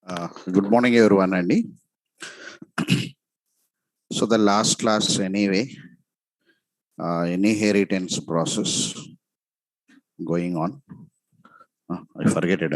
Good morning, everyone. Andy. So the last class, anyway, inheritance process going on. I forget it.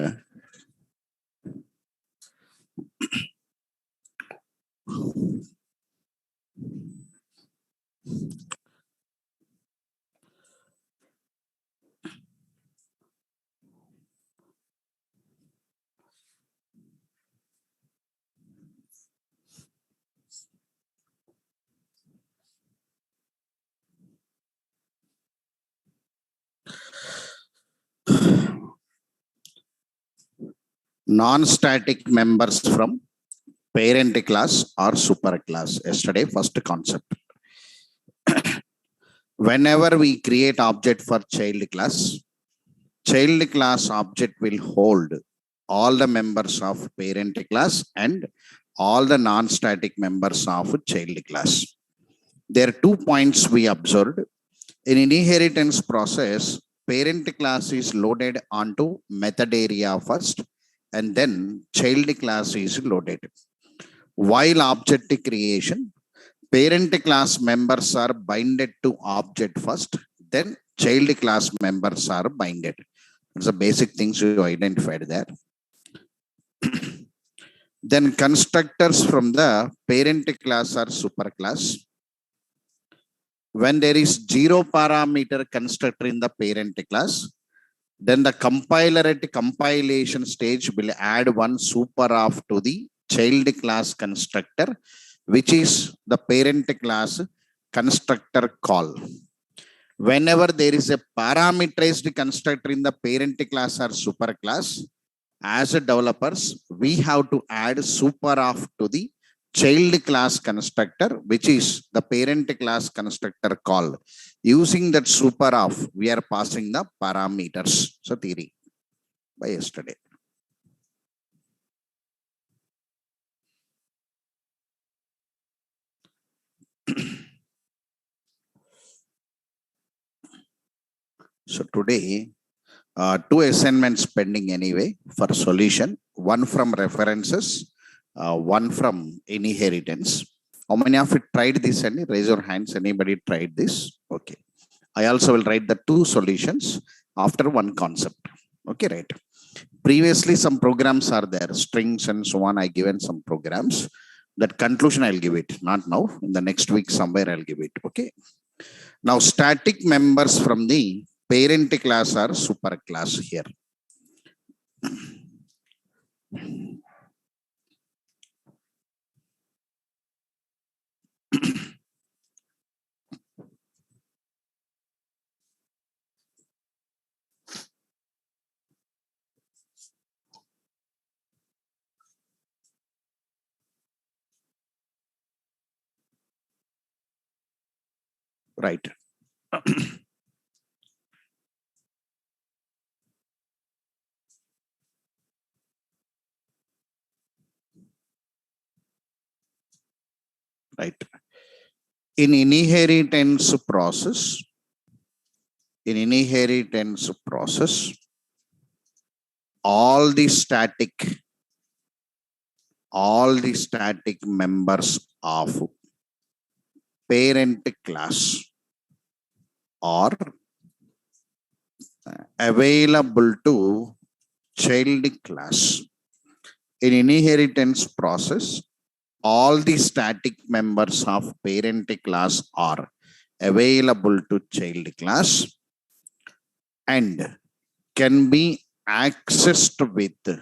Non-static members from parent class or super class. Yesterday, first concept. Whenever we create object for child class object will hold all the members of parent class and all the non-static members of child class. There are 2 points we observed. In inheritance process, parent class is loaded onto method area first and then child class is loaded. While object creation, parent class members are binded to object first, then child class members are binded. That's the basic things you identified there. Then constructors from the parent class are super class. When there is 0 parameter constructor in the parent class, then the compiler at compilation stage will add one super of to the child class constructor, which is the parent class constructor call. Whenever there is a parameterized constructor in the parent class or super class, as a developers, we have to add super of to the child class constructor, which is the parent class constructor call. Using that super of, we are passing the parameters. So theory by yesterday. So today, 2 assignments pending anyway for solution. One from references, one from inheritance. How many of you tried this? And raise your hands. Anybody tried this? Okay. I also will write the 2 solutions after one concept. Okay, right. Previously, some programs are there, strings and so on. I given some programs. That conclusion I'll give it. Not now. In the next week, somewhere I'll give it. Okay. Now, static members from the parent class are super class here. Right. Right. In inheritance process, all the static members of parent class are available to child class. In inheritance process, all the static members of parent class are available to child class and can be accessed with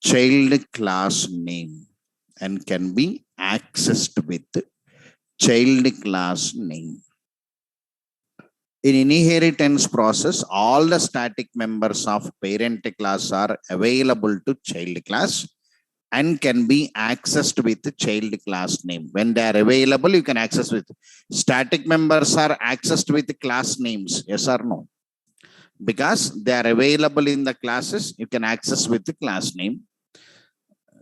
child class name and can be accessed with child class name. In inheritance process, all the static members of parent class are available to child class and can be accessed with child class name. When they are available, you can access with. Static members are accessed with class names, yes or no? Because they are available in the classes, you can access with the class name.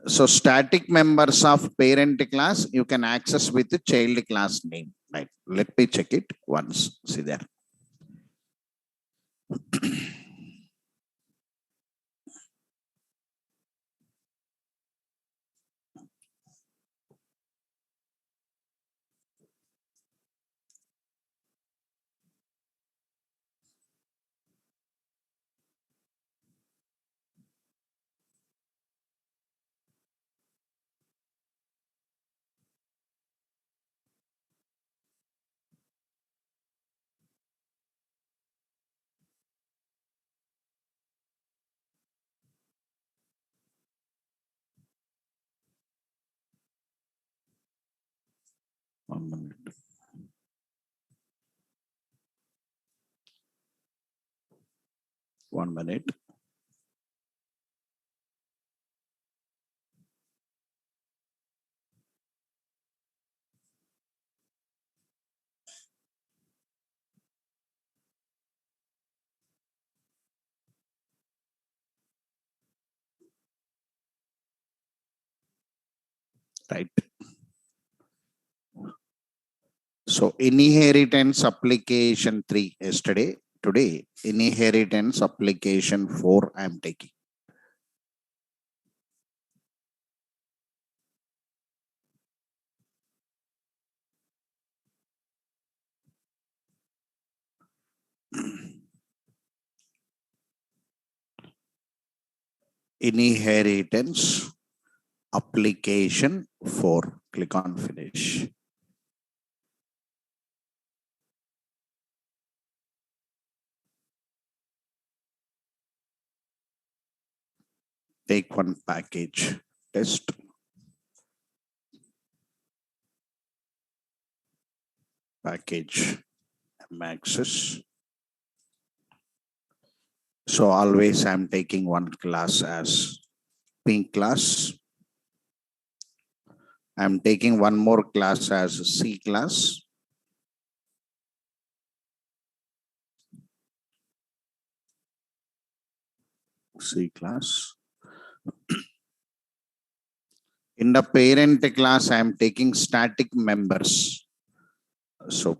So static members of parent class, you can access with the child class name. Right. Let me check it once. See there. 1 minute. One minute. Right. So inheritance application 3 yesterday. Today, inheritance application 4 I am taking. Inheritance application 4. Click on finish. Take one package test. Package access. So always I'm taking one class as pink class. I'm taking one more class as C class. C class. In the parent class, I am taking static members. So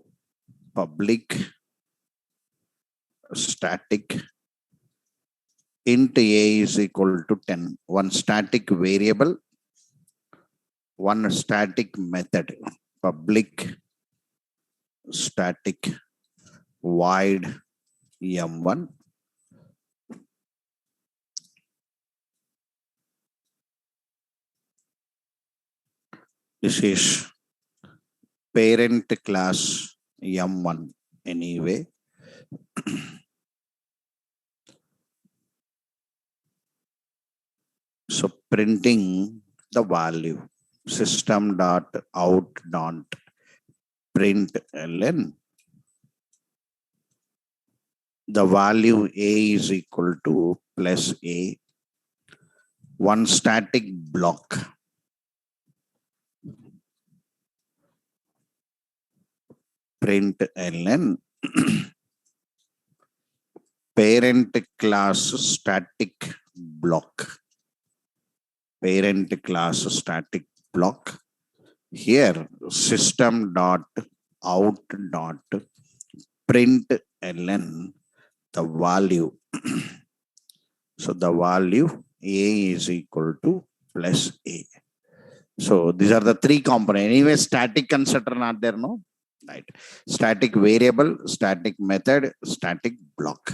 public static int a is equal to 10. One static variable, one static method. Public static void m1. This is parent class m1 anyway. So printing the value system dot out dot println the value a is equal to plus a, one static block println parent class static block, parent class static block. Here system dot out dot println the value. So the value a is equal to plus a. So these are the three components. Anyway, static constructor not there, no? Right. Static variable, static method, static block.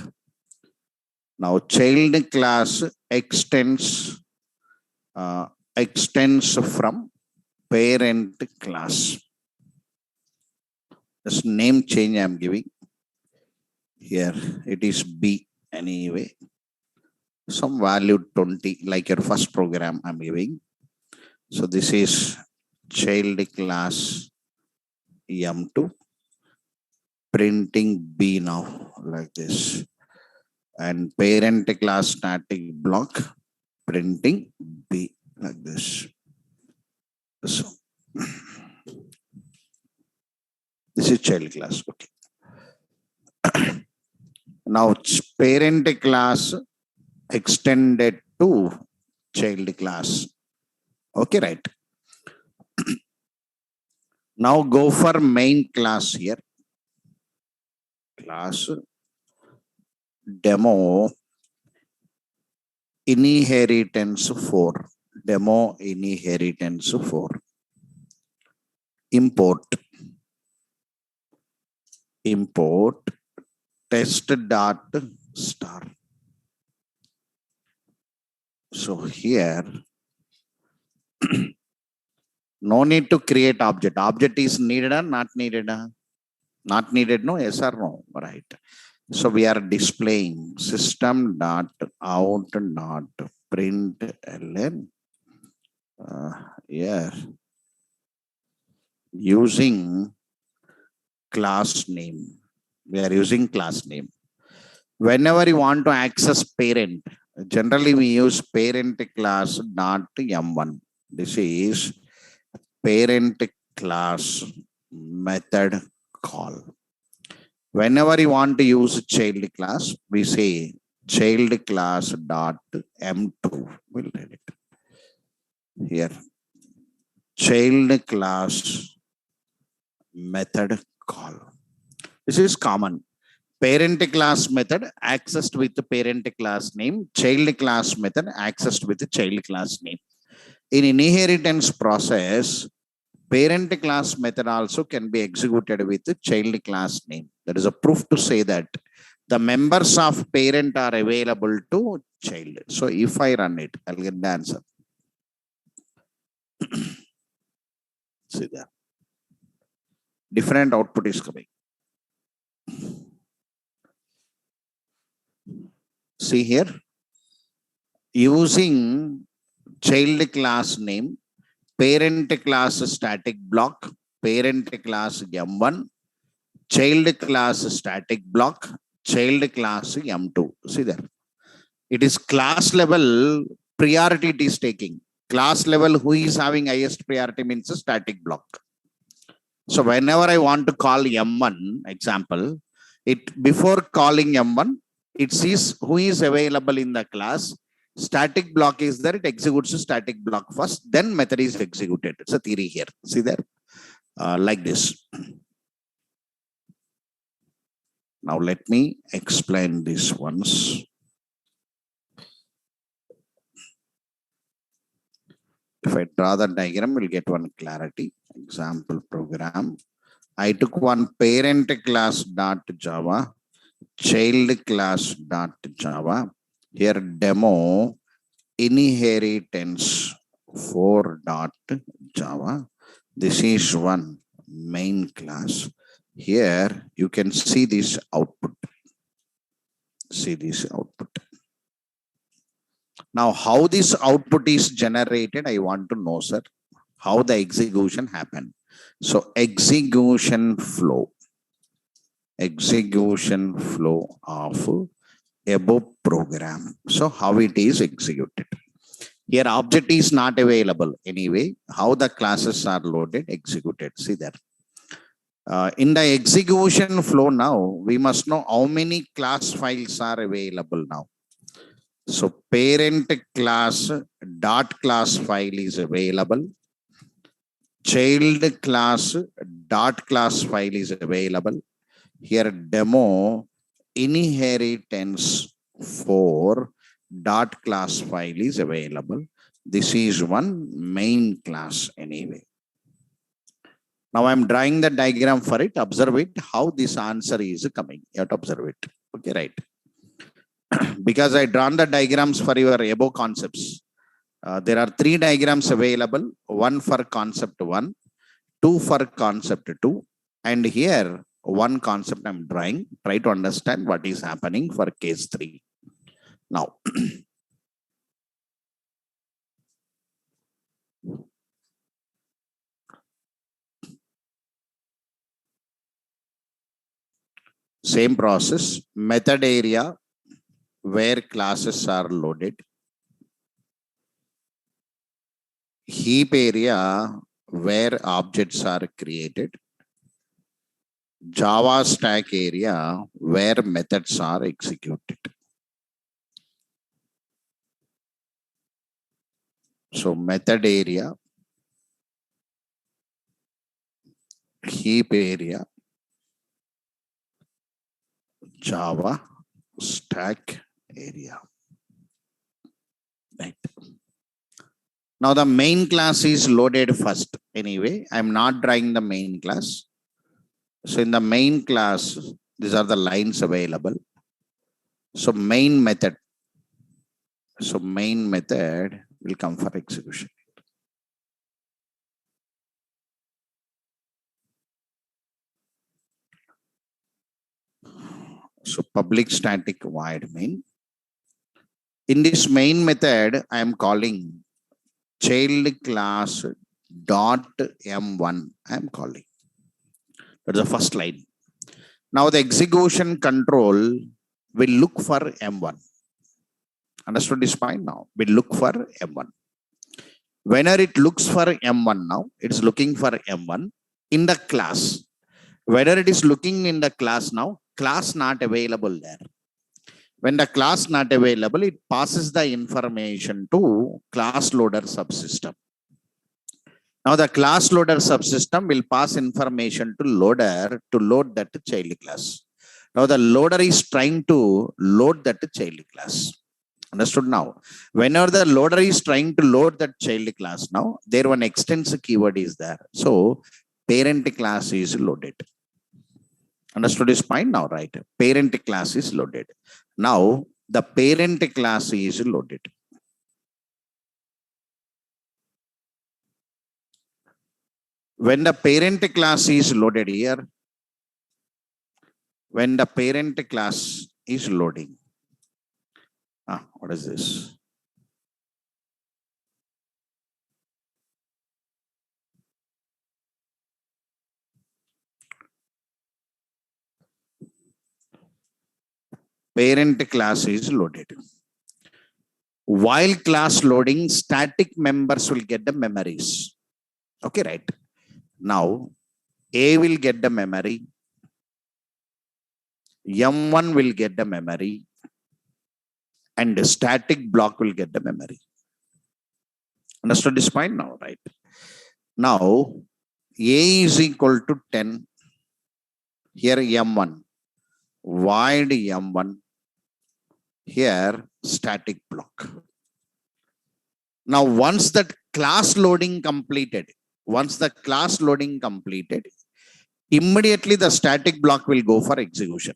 Now child class extends from parent class. This name change I am giving. Here it is B anyway. Some value 20 like your first program I'm giving. So this is child class M2 printing B now like this, and parent class static block printing B like this. So this is child class. Okay. Now parent class extended to child class. Okay, right. Now go for main class here. Class demo inheritance 4. Demo inheritance 4. Import test dot star. So here no need to create object. Object is needed or not needed? Not needed, no? Yes or no? Right. So we are displaying system dot out dot println. Yeah. using class name. We are using class name. Whenever you want to access parent, generally we use parent class dot m1. This is parent class method call. Whenever you want to use child class, we say child class dot m2. We'll read it here. Child class method call. This is common. Parent class method accessed with the parent class name. Child class method accessed with the child class name. In inheritance process, parent class method also can be executed with the child class name. There is a proof to say that the members of parent are available to child. So if I run it, I'll get the answer. See there. Different output is coming. See here. Using child class name, parent class static block, parent class m1, child class static block, child class m2. See there. It is class level priority it is taking. Class level who is having highest priority means a static block. So whenever I want to call m1 example, it before calling m1, it sees who is available in the class. Static block is there, it executes a static block first, then method is executed. It's a theory here. See there, like this. Now let me explain this once. If I draw the diagram, we'll get one clarity. Example program. I took one parent class dot Java, child class dot Java. Here demo inheritance 4 dot Java. This is one main class. Here you can see this output. See this output. Now, how this output is generated, I want to know, sir. How the execution happened. So, execution flow. Execution flow of above program. So, how it is executed. Here, object is not available anyway. How the classes are loaded, executed. See that. In the execution flow now, we must know how many class files are available now. So parent class dot class file is available. Child class dot class file is available. Here demo inheritance 4 dot class file is available. This is one main class anyway. Now I'm drawing the diagram for it. Observe it, how this answer is coming. You have to observe it. Okay, right. Because I drawn the diagrams for your above concepts. There are 3 diagrams available. 1 for concept 1, 2 for concept 2, and here 1 concept I'm drawing. Try to understand what is happening for case 3. Now, same process, method area where classes are loaded, heap area where objects are created, Java stack area where methods are executed. So method area, heap area, Java stack area. Right. Now the main class is loaded first. Anyway, I'm not drawing the main class. So in the main class, these are the lines available. So main method. So main method will come for execution. So public static void main. In this main method, I am calling child class dot M1 I am calling. That's the first line. Now the execution control will look for M1. Understood this point now? Will look for M1. Whenever it looks for M1 now, it's looking for M1 in the class. Whether it is looking in the class now, class not available there. When the class not available, it passes the information to class loader subsystem. Now the class loader subsystem will pass information to loader to load that child class. Now the loader is trying to load that child class. Understood now? Whenever the loader is trying to load that child class now, there one extensive keyword is there. So parent class is loaded. Understood this point now, right? Parent class is loaded. Now the parent class is loaded. When the parent class is loaded here, when the parent class is loading, what is this? Parent class is loaded. While class loading, static members will get the memories. Okay, right? Now, A will get the memory. M1 will get the memory. And the static block will get the memory. Understood this point now, right? Now, A is equal to 10. Here M1. Void M1. Here static block. Now, once that class loading completed, immediately the static block will go for execution.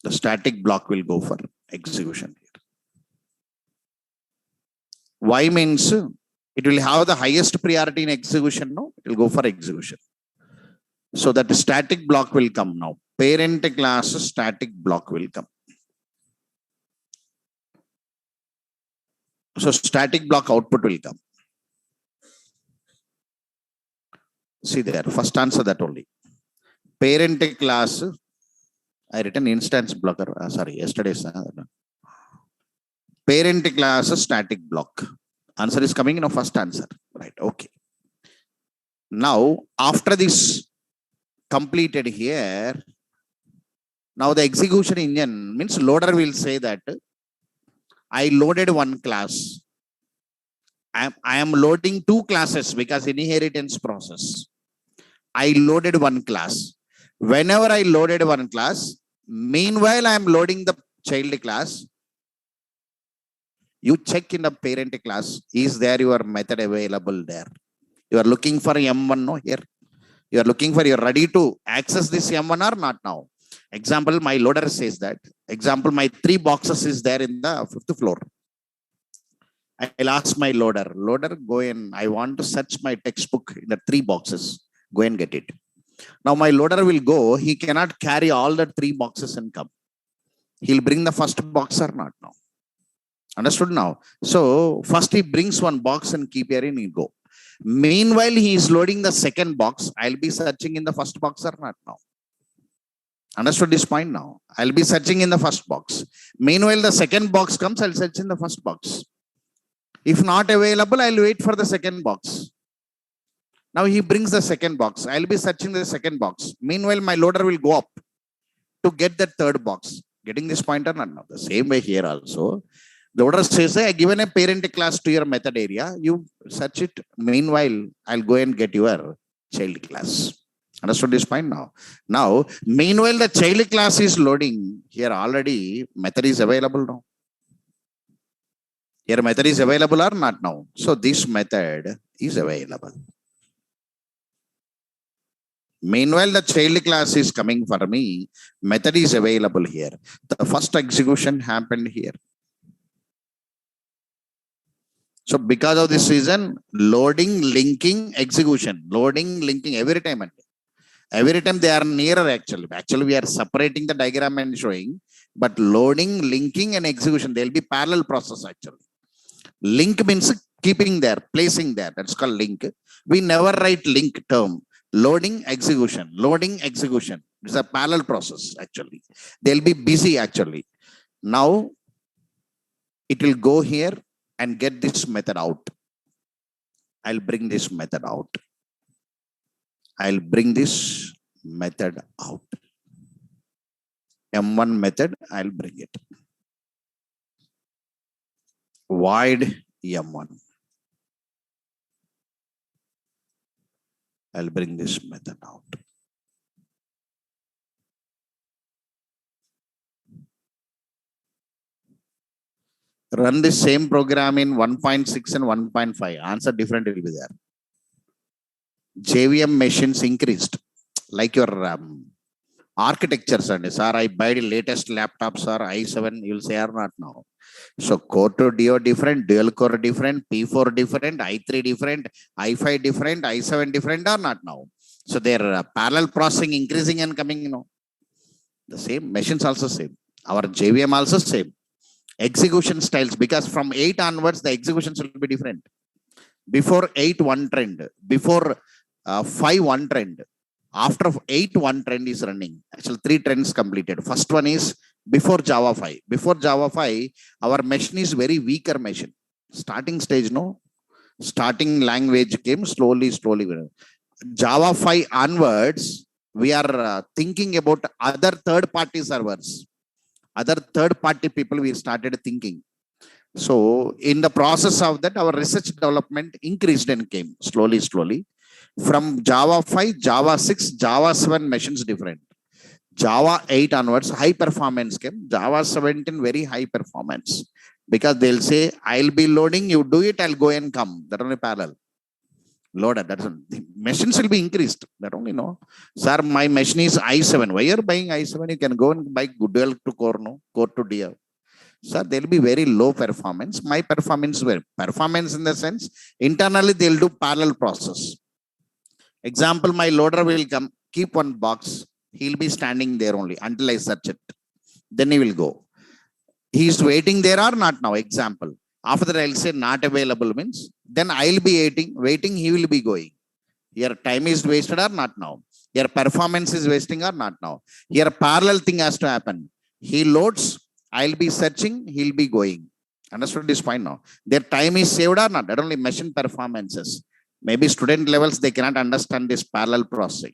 The static block will go for execution here. Why means it will have the highest priority in execution. No, it will go for execution. So that the static block will come now. Parent class static block will come. So static block output will come. See there, first answer that only. Parent class, I written instance blocker. Sorry, yesterday's. Parent class static block. Answer is coming in a first answer. Right, okay. Now, after this completed here, now the execution engine means loader will say that I loaded one class. I am loading two classes because inheritance process. I loaded one class. Whenever I loaded one class, meanwhile I am loading the child class. You check in the parent class, is there your method available there? You are looking for M1 no here. You are looking for, you are ready to access this M1 or not now. Example, my loader says that. Example, my 3 boxes is there in the 5th floor. I'll ask my loader, go in. I want to search my textbook in the 3 boxes. Go and get it. Now my loader will go. He cannot carry all the 3 boxes and come. He'll bring the first box or not now. Understood now? So first he brings one box and keep here and he go. Meanwhile, he is loading the second box. I'll be searching in the first box or not now. Understood this point now? I'll be searching in the first box. Meanwhile, the second box comes, I'll search in the first box. If not available, I'll wait for the second box. Now he brings the second box. I'll be searching the second box. Meanwhile, my loader will go up to get the third box. Getting this point or not now? The same way here also. The loader says, I given a parent class to your method area. You search it. Meanwhile, I'll go and get your child class. Understood this point now? Now, meanwhile, the child class is loading. Here already method is available now. Here method is available or not now? So this method is available. Meanwhile, the child class is coming for me. Method is available here. The first execution happened here. So because of this reason, loading, linking, execution, loading, linking every time. Every time they are nearer actually. Actually, we are separating the diagram and showing, but loading, linking and execution, they'll be parallel process actually. Link means keeping there, placing there. That's called link. We never write link term. Loading, execution, loading, execution. It's a parallel process actually. They'll be busy actually. Now it will go here and get this method out. I'll bring this method out. I'll bring this method out. M1 method, I'll bring it. Void M1. I'll bring this method out. Run the same program in 1.6 and 1.5. Answer different will be there. JVM machines increased. Like your architecture, sir, I buy the latest laptop, sir, i7, you'll say or not now. So core to DO different, dual core different, P4 different, i3 different, i5 different, i7 different or not now. So their parallel processing increasing and coming, the same machines also same. Our JVM also same. Execution styles, because from 8 onwards, the executions will be different. Before 8, one trend. Before 5, one trend. After 8, one trend is running. Actually, 3 trends completed. First one is before Java 5. Before Java 5, our machine is very weaker machine. Starting stage, no? Starting language came slowly. Java 5 onwards, we are thinking about other third-party servers. Other third-party people we started thinking. So in the process of that, our research development increased and came slowly. From Java 5, Java 6, Java 7 machines different. Java 8 onwards, high performance came. Java 17, very high performance. Because they'll say, I'll be loading, you do it, I'll go and come. That only parallel. Loaded. That's the machines will be increased. That only no. Sir, my machine is i7. Why you're buying i7? You can go and buy dual to core, no? Core to DO. Sir, they'll be very low performance. My performance, performance in the sense, internally they'll do parallel process. Example, my loader will come, keep one box. He'll be standing there only until I search it. Then he will go. He's waiting there or not now. Example. After that, I'll say not available means, then I'll be waiting, he will be going. Your time is wasted or not now. Your performance is wasting or not now. Your parallel thing has to happen. He loads, I'll be searching, he'll be going. Understood this point now? Their time is saved or not? That only machine performances. Maybe student levels, they cannot understand this parallel processing.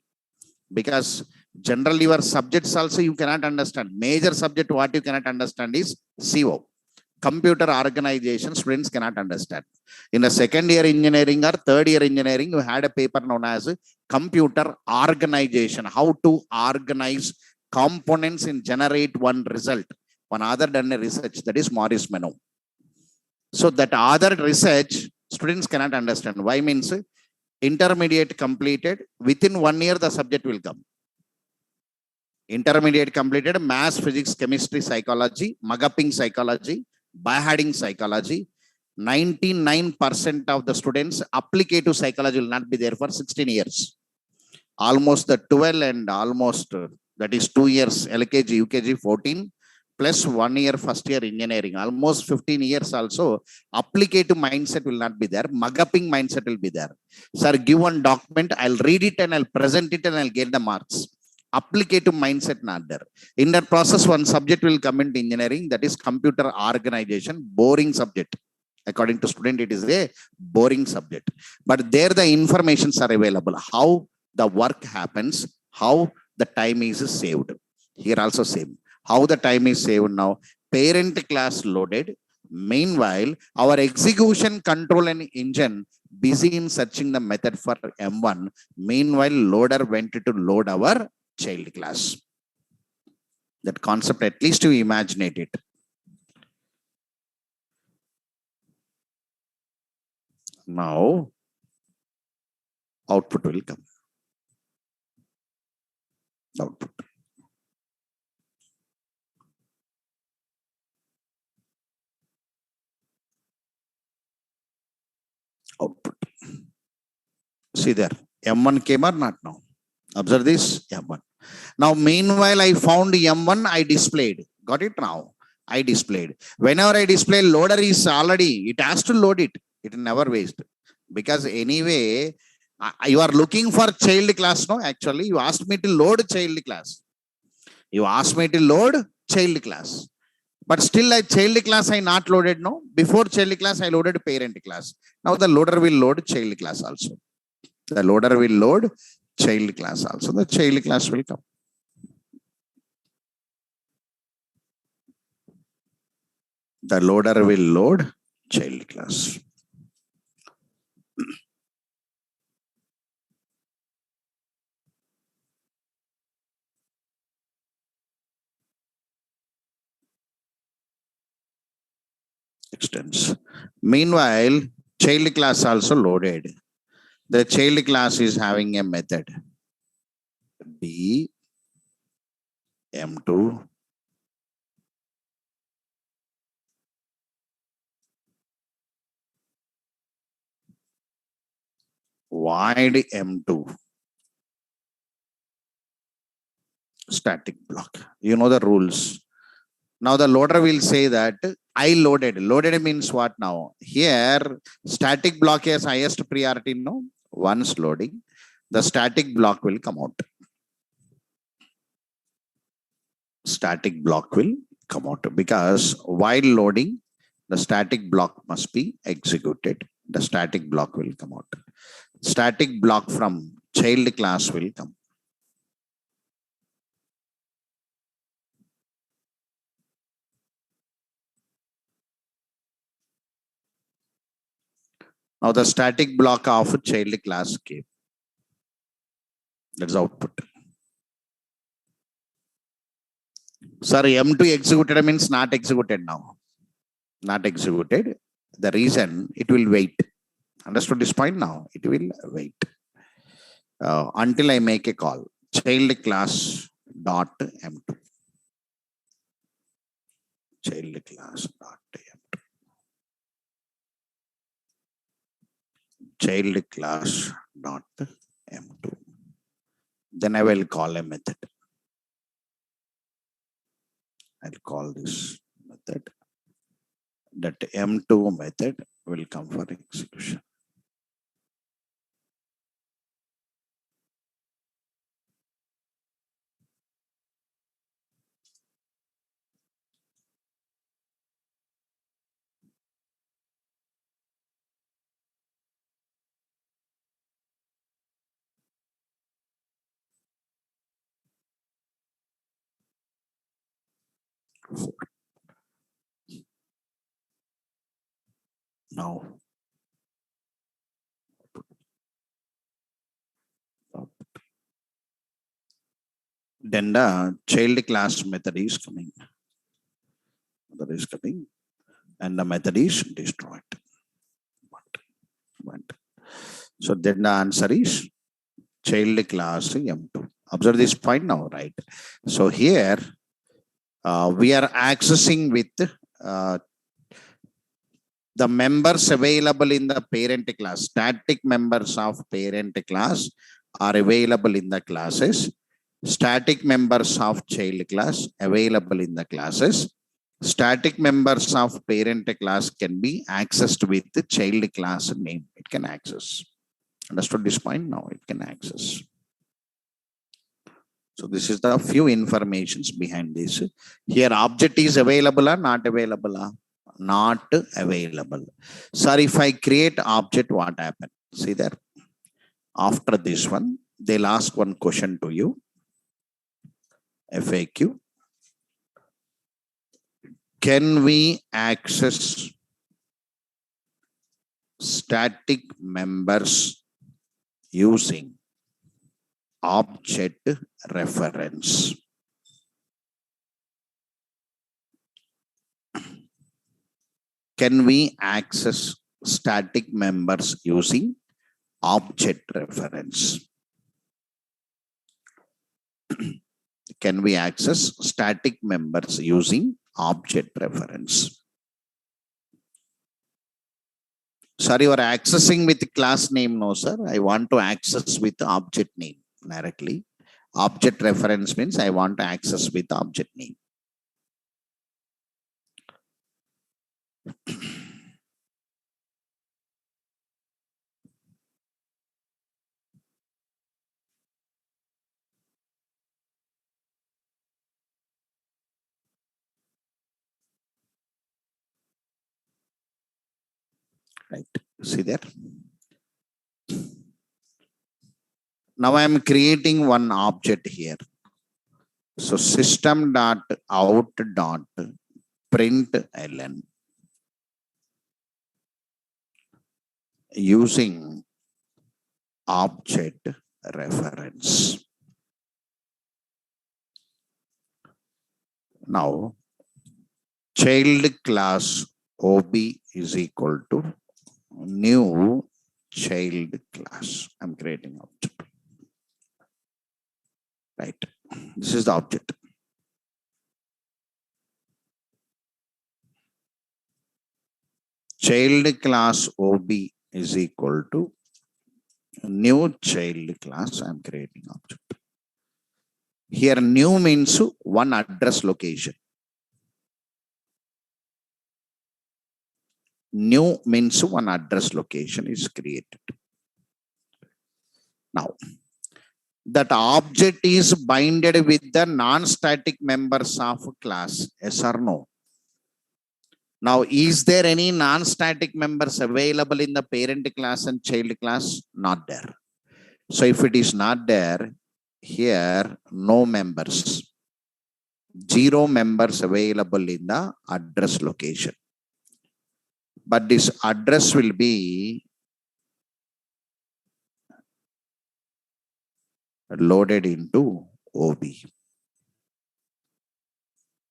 Because generally your subjects also you cannot understand. Major subject what you cannot understand is CO. Computer organization, students cannot understand. In the second year engineering or third year engineering, you had a paper known as computer organization. How to organize components and generate one result. One other done a research, that is Maurice Meno. So that other research, students cannot understand. Why means intermediate completed, within 1 year the subject will come. Intermediate completed, maths, physics, chemistry, psychology, mug-upping psychology, by-heading psychology. 99% of the students applicative psychology will not be there for 16 years. Almost the 12 and almost that is 2 years LKG, UKG 14 plus 1 year first year engineering. Almost 15 years also applicative mindset will not be there. Mug-upping mindset will be there. Sir, give one document, I'll read it and I'll present it and I'll get the marks. Applicative mindset not there. In that process, one subject will come into engineering, that is computer organization, boring subject. According to student, it is a boring subject. But there the informations are available. How the work happens, how the time is saved. Here also same. How the time is saved now. Parent class loaded. Meanwhile, our execution control and engine busy in searching the method for M1. Meanwhile, loader went to load our child class. That concept, at least you imagine it. Now, output will come. Output. Output. See there, M1 came or not now? Observe this, M1. Now, meanwhile, I found M1, I displayed. Got it now? I displayed. Whenever I display, loader is already, it has to load it. It never waste. Because anyway, you are looking for child class, no? Actually, you asked me to load child class. You asked me to load child class. But still, a child class I not loaded, no? Before child class, I loaded parent class. Now the loader will load child class also. The loader will load child class also. The child class will come. The loader will load child class. Extends. Meanwhile, child class also loaded. The child class is having a method b m2 void m2 static block. You know the rules. Now the loader will say that I loaded. Loaded means what now? Here, static block has highest priority, no? Once loading, the static block will come out. Static block will come out because while loading, the static block must be executed. The static block will come out. Static block from child class will come. Now the static block of child class came. That's output. Sorry, M2 executed means not executed now. Not executed. The reason, it will wait. Understood this point now? It will wait until I make a call. Child class dot M2. Child class dot M2. Child class dot M2. Then I will call a method. I'll call this method. That M2 method will come for execution. Now, then the child class method is coming. Method is coming, and the method is destroyed. So then the answer is child class M2. Observe this point now, right? So here we are accessing with the members available in the parent class. Static members of parent class are available in the classes. Static members of child class available in the classes. Static members of parent class can be accessed with the child class name. It can access. Understood this point now? It can access. So this is the few informations behind this. Here object is available or not available? Not available. Sorry, if I create object, what happened? See there. After this one, they'll ask one question to you. FAQ. Can we access static members using object reference? Can we access static members using object reference? Can we access static members using object reference? Sorry, you are accessing with class name. No, sir. I want to access with object name directly. Object reference means I want to access with object name. Right. See there. Now I am creating one object here. So system dot out dot println using object reference. Now child class OB is equal to new child class. I'm creating object. Right. This is the object. Child class OB is equal to new child class. I'm creating object. Here new means one address location. New means one address location is created. Now, that object is binded with the non-static members of class, yes or no? Now, is there any non-static members available in the parent class and child class? Not there. So if it is not there, here no members, 0 members available in the address location. But this address will be loaded into OB.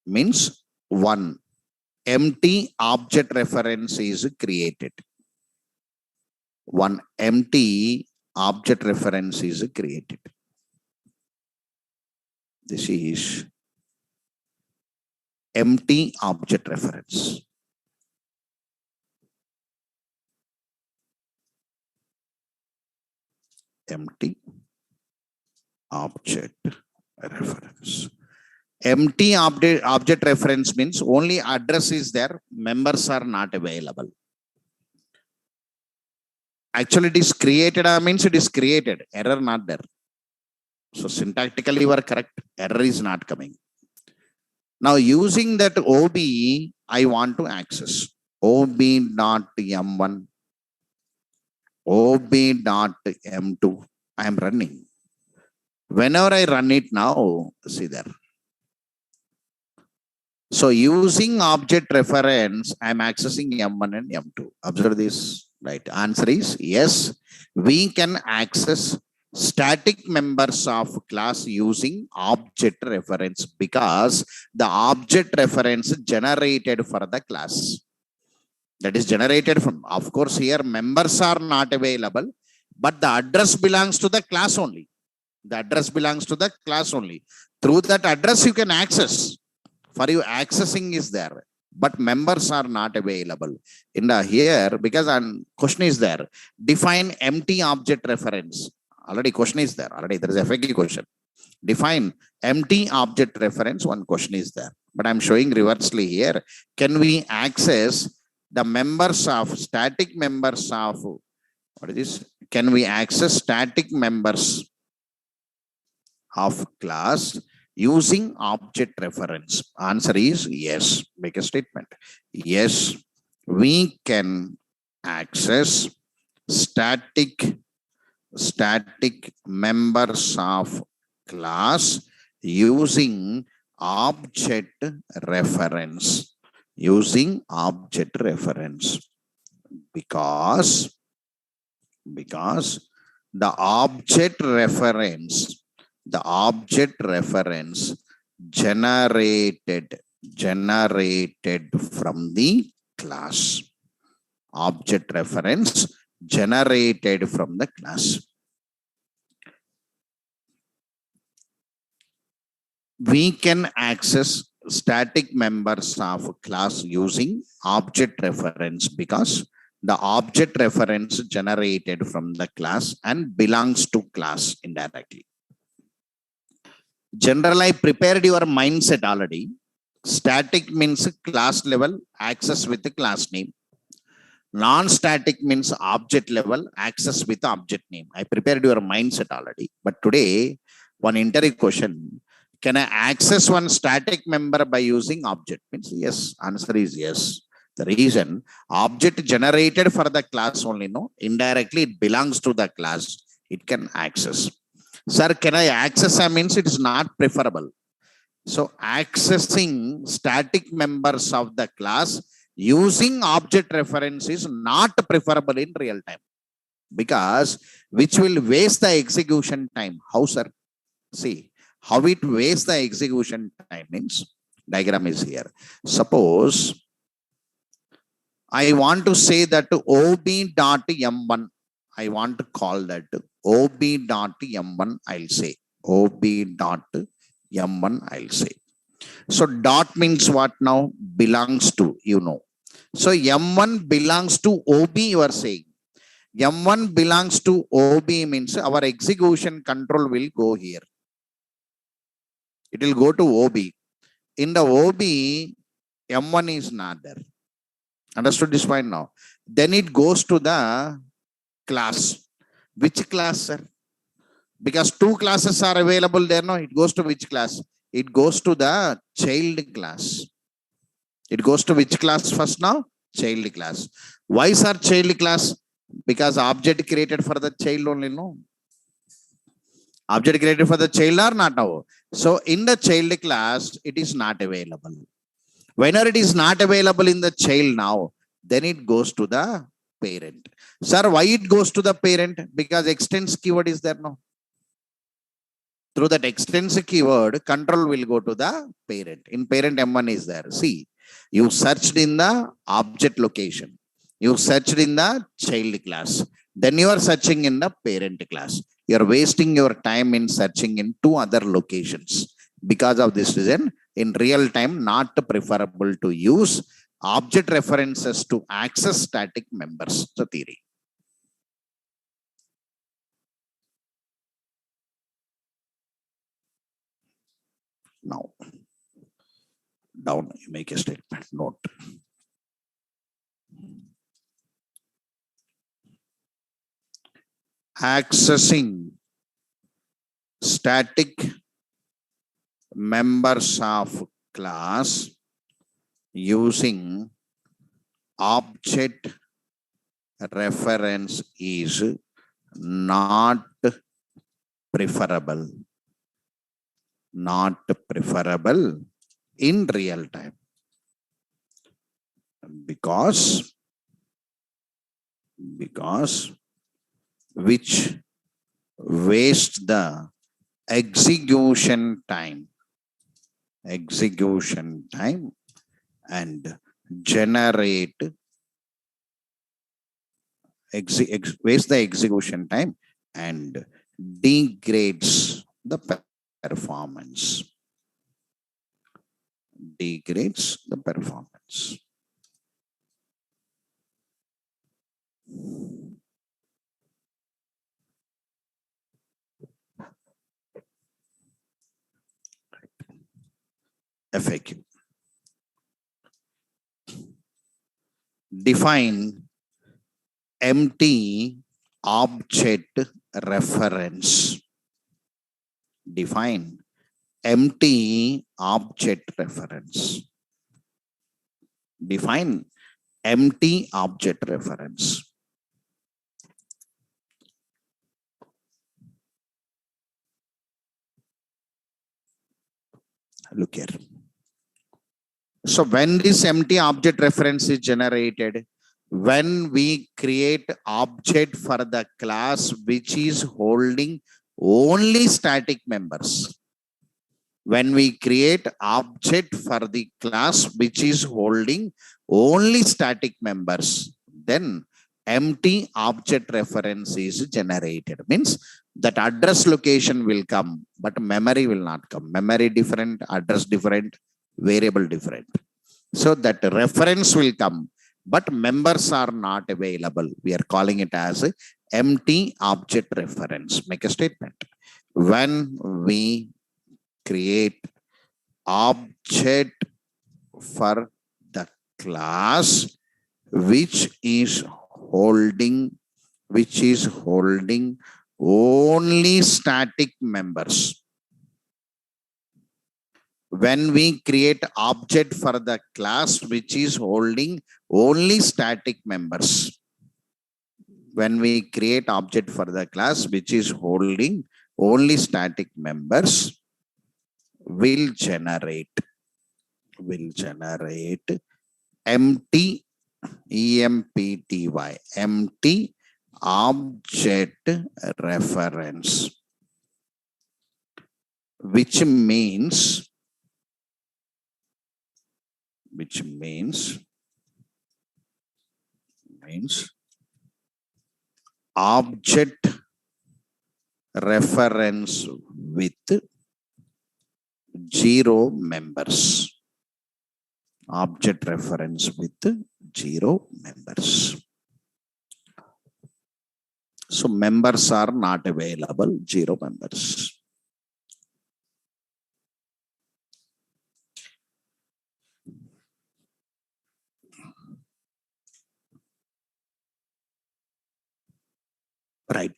Means one empty object reference is created. One empty object reference is created. This is empty object reference. Empty object reference. Empty object reference means only address is there, members are not available. Actually, it is created means it is created, error not there. So syntactically you are correct, error is not coming. Now using that OB, I want to access OB.m1, OB.m2. I am running. Whenever I run it now, see there. So using object reference, I am accessing M1 and M2. Observe this, right? Answer is yes. We can access static members of class using object reference because the object reference generated for the class. That is generated from, of course, here members are not available, but the address belongs to the class only. The address belongs to the class only. Through that address, you can access. For you, accessing is there, but members are not available. In the here, because question is there, define empty object reference. Already question is there. Already there is a FAQ question. Define empty object reference. One question is there, but I'm showing reversely here. Can we access the members of static members of what is this? Can we access static members of class using object reference? Answer is yes. Make a statement. Yes, we can access static members of class using object reference. Using object reference because the object reference generated from the class. Object reference generated from the class. We can access static members of class using object reference because the object reference generated from the class and belongs to class indirectly. General, I prepared your mindset already. Static means class level access with the class name. Non-static means object level access with object name. I prepared your mindset already, but today one interview question: can I access one static member by using object? Means yes. Answer is yes. The reason, object generated for the class only, no, indirectly it belongs to the class. It can access. Sir, can I access? I means it is not preferable. So accessing static members of the class using object reference is not preferable in real time, because which will waste the execution time. How, sir? See, how it wastes the execution time means, diagram is here. Suppose I want to say that ob.m1, I want to call that ob.m1, I'll say ob.m1, I'll say. So dot means what now? Belongs to, you know. So M1 belongs to OB, you are saying. M1 belongs to OB means our execution control will go here. It will go to OB. In the OB, M1 is not there. Understood this point now? Then it goes to the class. Which class, sir? Because two classes are available there now. It goes to which class? It goes to the child class. It goes to which class first now? Child class. Why, sir, child class? Because object created for the child only, no? Object created for the child or not now? So in the child class, it is not available. Whenever it is not available in the child now, then it goes to the parent. Sir, why it goes to the parent? Because extends keyword is there now. Through that extends keyword, control will go to the parent. In parent, M1 is there. See, you searched in the object location. You searched in the child class. Then you are searching in the parent class. You are wasting your time in searching in two other locations. Because of this reason, in real time, not preferable to use object references to access static members. The theory. Now, down, you make a statement, note. Accessing static members of class using object reference is not preferable. Not preferable in real time. Because which waste the execution time and generate waste the execution time and degrades the performance. Degrades the performance. FAQ. Define empty object reference. Define empty object reference. Define empty object reference. Look here. So when this empty object reference is generated, when we create object for the class which is holding only static members. When we create object for the class which is holding only static members, then empty object reference is generated. Means that address location will come, but memory will not come. Memory different, address different, variable different. So that reference will come, but members are not available. We are calling it as empty object reference. Make a statement. When we create object for the class which is holding only static members. When we create object for the class which is holding only static members, when we create object for the class which is holding only static members, will generate empty empty empty object reference, which means object reference with 0 members. Object reference with 0 members. So members are not available, 0 members. Right.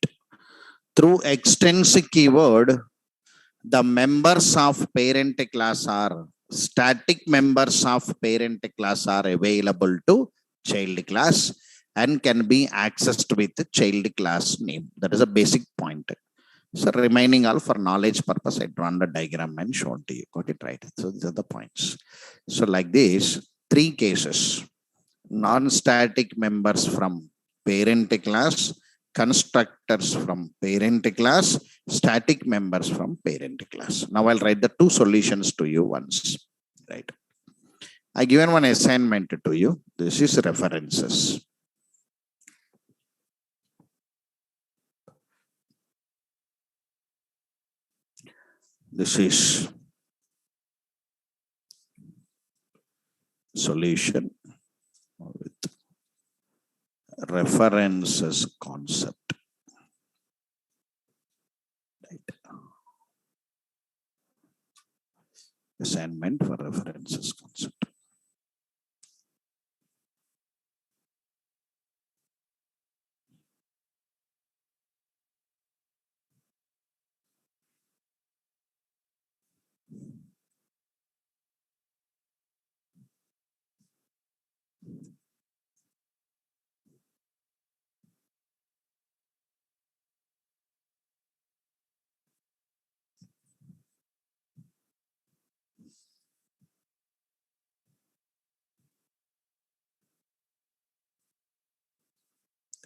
Through extensive keyword, the members of parent class are static members of parent class are available to child class and can be accessed with child class name. That is a basic point. So remaining all for knowledge purpose, I drawn the diagram and shown to you. Got it right? So these are the points. So like this, 3 cases: non-static members from parent class, constructors from parent class, static members from parent class. Now I'll write the 2 solutions to you once. Right. I given one assignment to you. This is references. This is solution with references concept. Right. Assignment for references concept.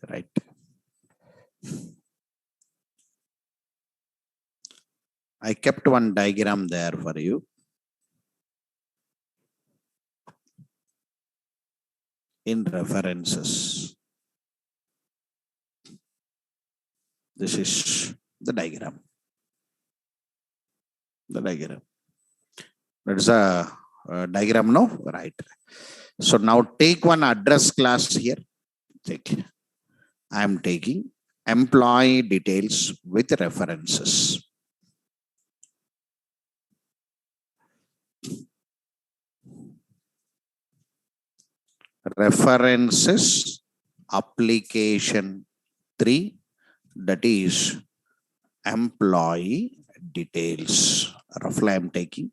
Right. I kept one diagram there for you. In references. This is the diagram. The diagram. That's a diagram, no? Right. So now take one address class here. Take. I am taking employee details with references. References application 3, that is employee details. Roughly I am taking.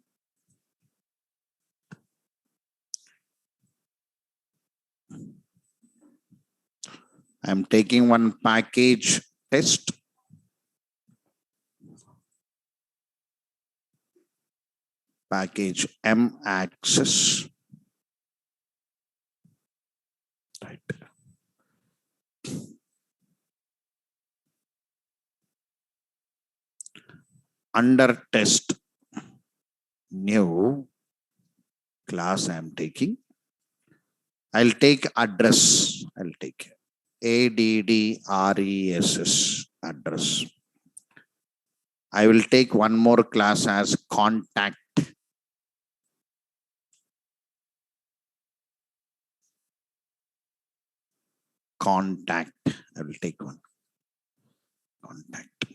I am taking one package test. Package M access. Right. Under test, new class I am taking. I'll take address. I'll take ADDRESS address. I will take one more class as contact. Contact. I will take one. Contact.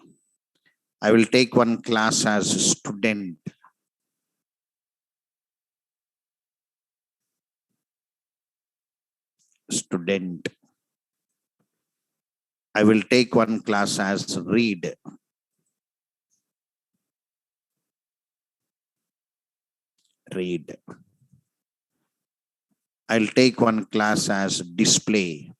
I will take one class as student. student. I will take one class as read. Read. I'll take one class as display.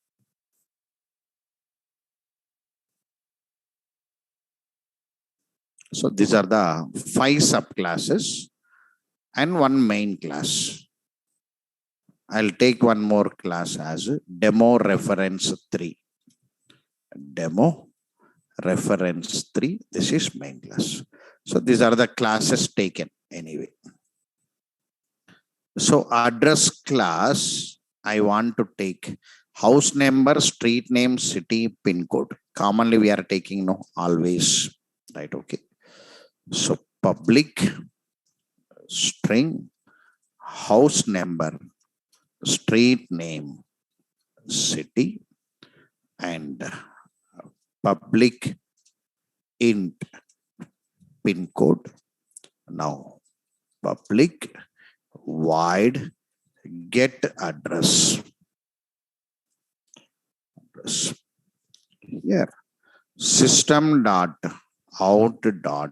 So these are the 5 subclasses and one main class. I'll take one more class as demo reference 3. Demo reference 3. This is main class. So these are the classes taken anyway. So address class, I want to take house number, street name, city, pin code. Commonly we are taking always, right? Okay. So public string, house number, street name, city, and public int pin code. Now public void get address. Here system dot out dot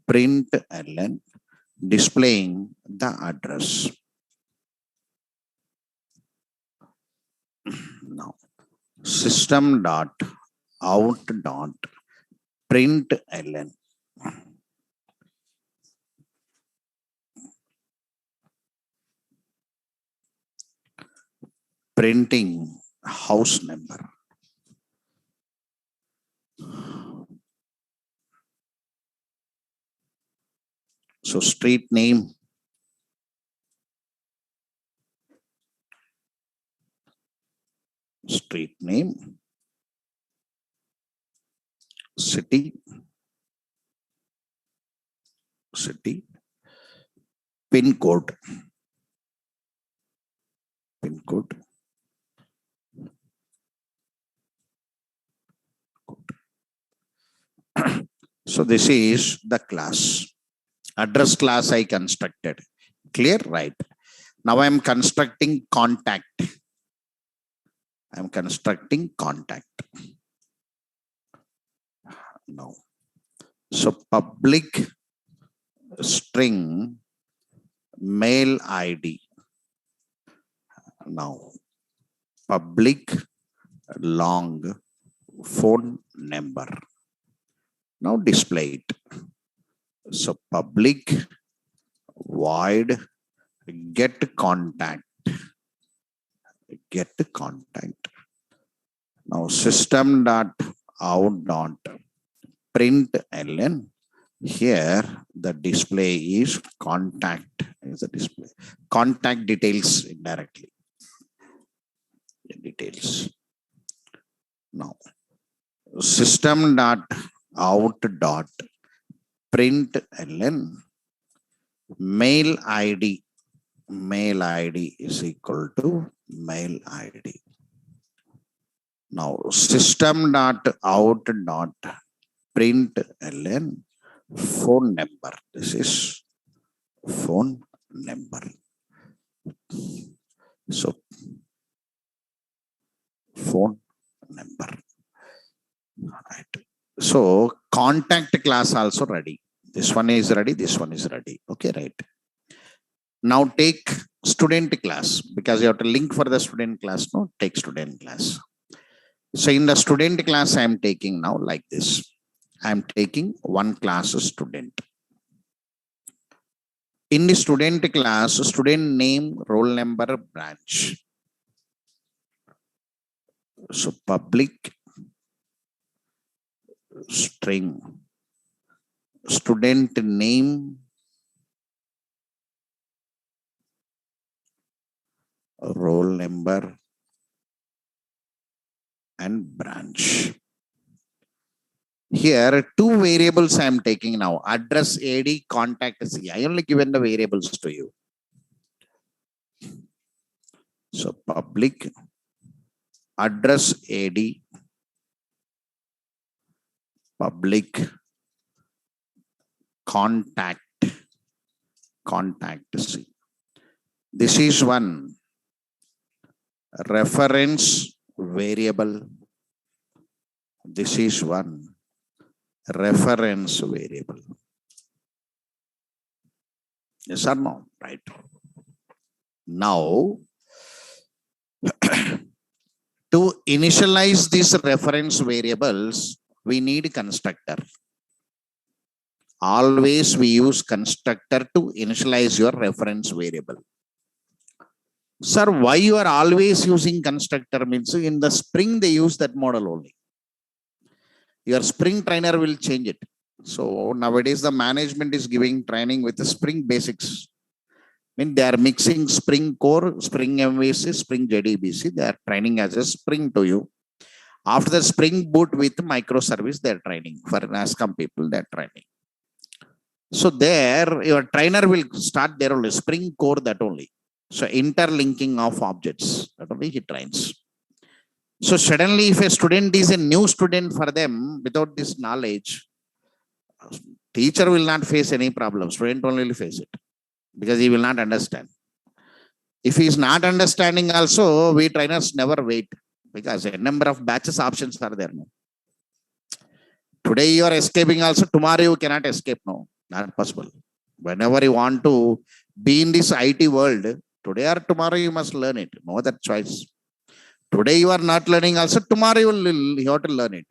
println displaying the address. Now system dot out dot println printing house number. So street name, city, pin code, So this is the class. Address class I constructed. Clear? Right. Now I am constructing contact. Now. So public string mail ID. Now public long phone number. Now display it. So public void get contact. Now system dot out dot println. Here the display is contact. Is the display contact details indirectly. Details. Now system dot out dot println mail ID. Mail ID is equal to mail ID. Now system dot out dot println phone number. This is phone number. So phone number. Right. So contact class also ready. This one is ready. This one is ready. Okay, right. Now take student class, because you have to link for the student class. No, take student class. So in the student class, I am taking now like this. I am taking one class student. In the student class, student name, roll number, branch. So public string student name, roll number, and branch. Here, 2 variables I am taking now. Address AD, contact C. I only given the variables to you. So public address AD, public contact C. This is one reference variable. This is one reference variable. Yes or no? Right. Now, to initialize these reference variables, we need constructor. Always we use constructor to initialize your reference variable. Sir, why you are always using constructor? Means in the Spring they use that model only. Your Spring trainer will change it. So nowadays the management is giving training with the Spring basics. I mean, they are mixing Spring Core, Spring MVC, Spring JDBC. They are training as a Spring to you. After the Spring Boot with microservice, they are training. For NASCOM people, they are training. So there, your trainer will start there only, Spring Core that only. So interlinking of objects, that only he trains. So suddenly, if a student is a new student for them, without this knowledge, teacher will not face any problem. Student only will face it because he will not understand. If he is not understanding also, we trainers never wait because a number of batches options are there. No? Today you are escaping also, tomorrow you cannot escape. No, not possible. Whenever you want to be in this IT world, today or tomorrow you must learn it. No other choice. Today you are not learning also, tomorrow you have to learn it.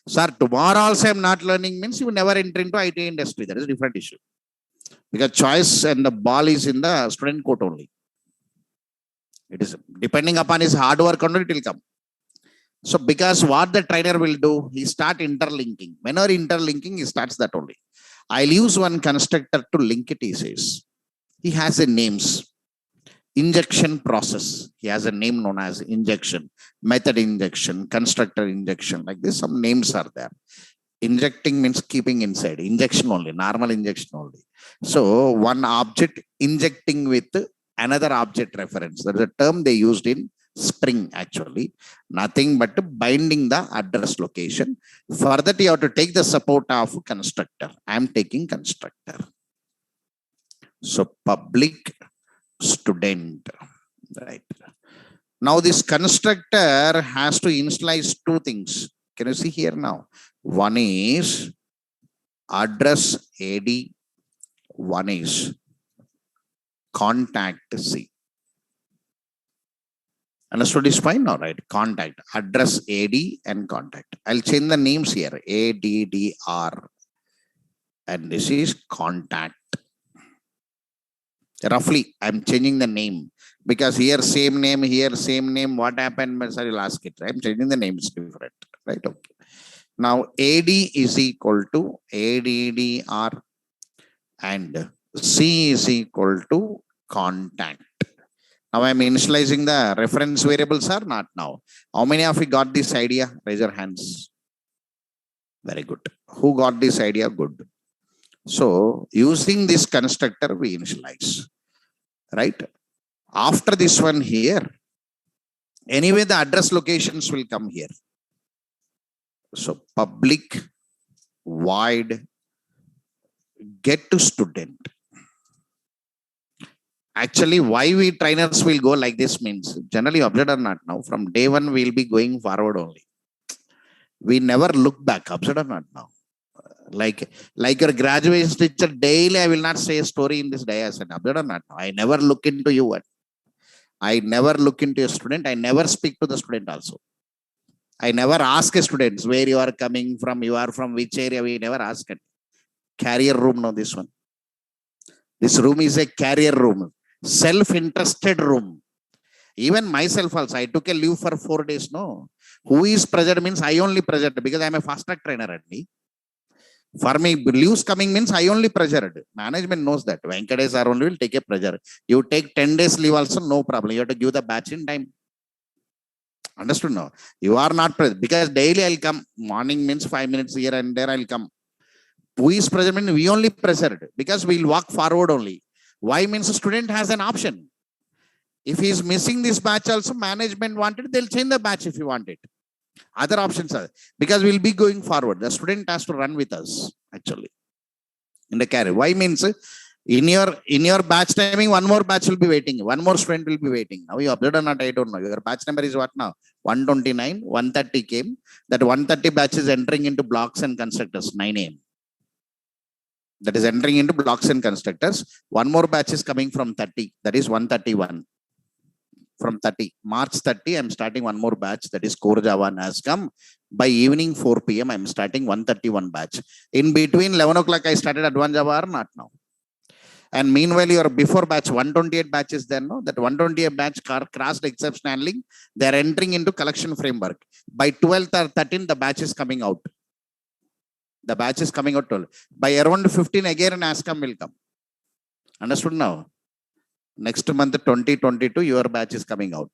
Sir, tomorrow also I am not learning means you never enter into IT industry. That is a different issue. Because choice and the ball is in the student court only. It is depending upon his hard work only, it will come. So because what the trainer will do, he start interlinking. Whenever interlinking, he starts that only. I'll use one constructor to link it, he says. He has a names. Injection process. He has a name known as injection, method injection, constructor injection. Like this, some names are there. Injecting means keeping inside. Injection only, normal injection only. So one object injecting with another object reference. That is a term they used in Spring actually. Nothing but binding the address location. For that you have to take the support of constructor. I am taking constructor. So public student, right? Now this constructor has to initialize two things. Can you see here now? One is address AD, one is contact C. Understood is fine now, right? Contact, address AD and contact. I'll change the names here, ADDR, and this is contact. Roughly, I'm changing the name because here same name, here same name. What happened? Sir, you'll ask it. I'm changing the names different, right? Okay. Now AD is equal to ADDR and C is equal to contact. Now I'm initializing the reference variables or not now. How many of you got this idea? Raise your hands. Very good. Who got this idea? Good. So using this constructor, we initialize, right? After this one here, anyway, the address locations will come here. So public void get to student. Actually, why we trainers will go like this means, generally observed or not now, from day one we'll be going forward only. We never look back, observed or not now. Like your graduation teacher, daily I will not say a story in this dais and observed or not now. I never look into you. I never look into a student. I never speak to the student also. I never ask a students where you are coming from, you are from which area, we never ask it. Carrier room, no, this one. This room is a carrier room, self-interested room. Even myself also, I took a leave for 4 days, no. Who is present means I only present because I am a fast track trainer at me. For me, leaves coming means I only pressured. Management knows that. Venkatesh are only will take a pressure. You take 10 days leave also, no problem. You have to give the batch in time. Understood now? You are not present because daily I'll come. Morning means 5 minutes here and there I'll come. Who is present means we only pressured because we'll walk forward only. Why means the student has an option. If he is missing this batch also, management wanted, they'll change the batch if you want it. Other options are because we'll be going forward. The student has to run with us actually in the carrier. Why means In your batch timing, one more batch will be waiting, one more student will be waiting. Now you observed or not, I don't know. Your batch number is what now? 129, 130 came. That 130 batch is entering into blocks and constructors, 9 a.m. That is entering into blocks and constructors. One more batch is coming from 30, that is 131. From 30, March 30, I'm starting one more batch, that is Core Java and ASCII. By evening 4 p.m., I'm starting 131 batch. In between 11 o'clock, I started Advanced Java or not now? And meanwhile, your before batch 128 batch is there, no? That 128 batch crossed exception handling. They're entering into collection framework. By 12th or 13th, the batch is coming out. The batch is coming out. By around 15, again an ASCII will come. Understood now? Next month, 2022, your batch is coming out.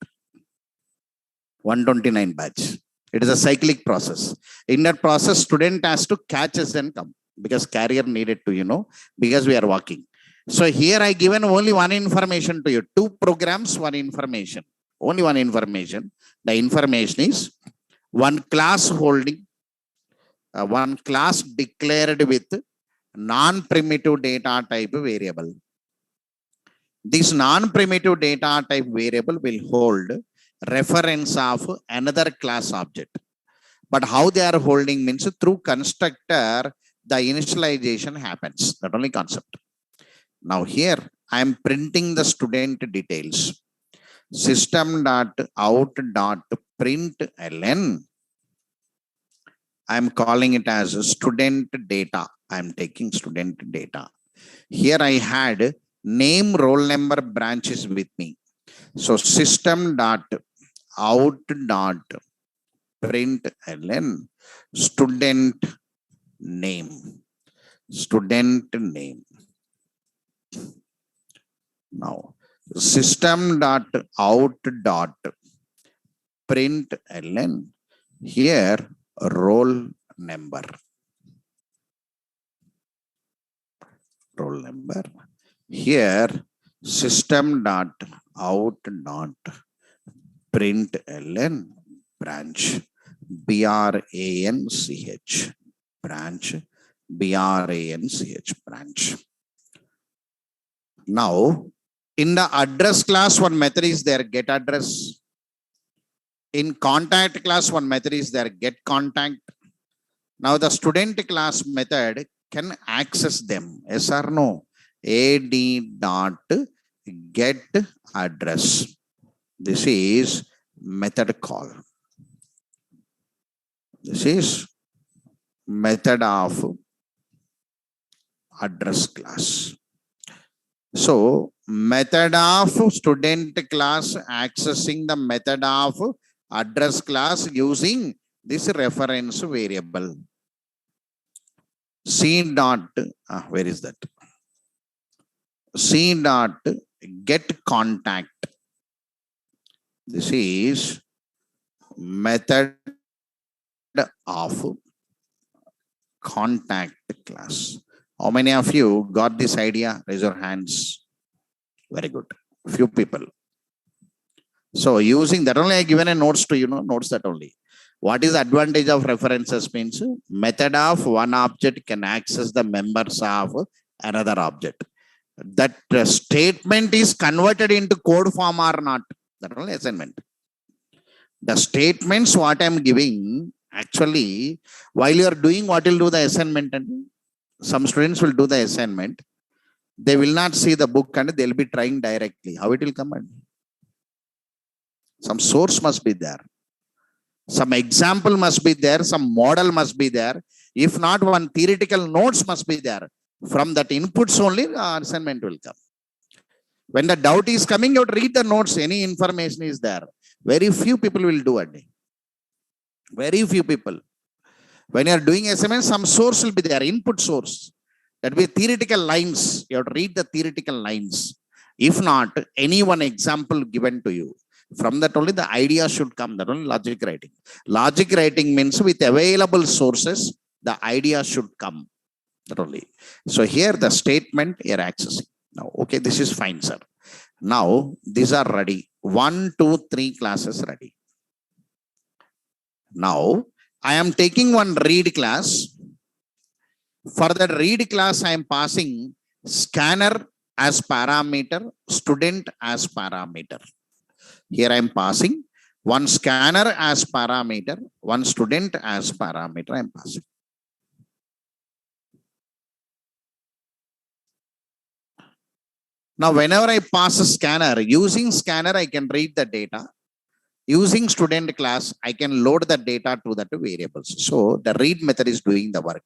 129 batch. It is a cyclic process. In that process, student has to catch us and come. Because carrier needed to, because we are walking. So here I given only one information to you. 2 programs, one information. Only one information. The information is one class holding, one class declared with non-primitive data type variable. This non-primitive data type variable will hold reference of another class object. But how they are holding means through constructor, the initialization happens. That only concept. Now here I am printing the student details. System.out.println. I am calling it as student data. I am taking student data. Here I had name, roll number, branches with me. So system.out.println student name. Student name. Now system.out.println here roll number. Roll number. Here system.out.println branch. BRANCH. Branch. BRANCH. Branch. Now, in the address class, one method is there, get address. In contact class, one method is there, get contact. Now, the student class method can access them. Yes or no? Ad.get address. This is method call. This is method of address class. So, method of student class accessing the method of address class using this reference variable. C dot, where is that? C dot get contact. This is method of contact class. How many of you got this idea? Raise your hands. Very good. Few people. So using that only I given a notes to notes that only. What is the advantage of references means? Method of one object can access the members of another object. That statement is converted into code form or not. That only assignment. The statements what I am giving, actually, while you are doing what will do the assignment, and some students will do the assignment. They will not see the book and they will be trying directly. How it will come? Some source must be there. Some example must be there. Some model must be there. If not, one theoretical notes must be there. From that inputs only, assignment will come. When the doubt is coming, you have to read the notes. Any information is there. Very few people will do it. Very few people. When you are doing assignment, some source will be there. Input source. That will be theoretical lines. You have to read the theoretical lines. If not, any one example given to you. From that only the idea should come. That only logic writing. Logic writing means with available sources, the idea should come. That only. So here the statement you are accessing. Now, okay, this is fine, sir. Now, these are ready. 1, 2, 3 classes ready. Now, I am taking one read class. For that read class, I am passing Scanner as parameter, student as parameter. Here I am passing one scanner as parameter, one student as parameter I am passing. Now, whenever I pass a scanner, using scanner, I can read the data. Using student class, I can load the data to that variables. So the read method is doing the work.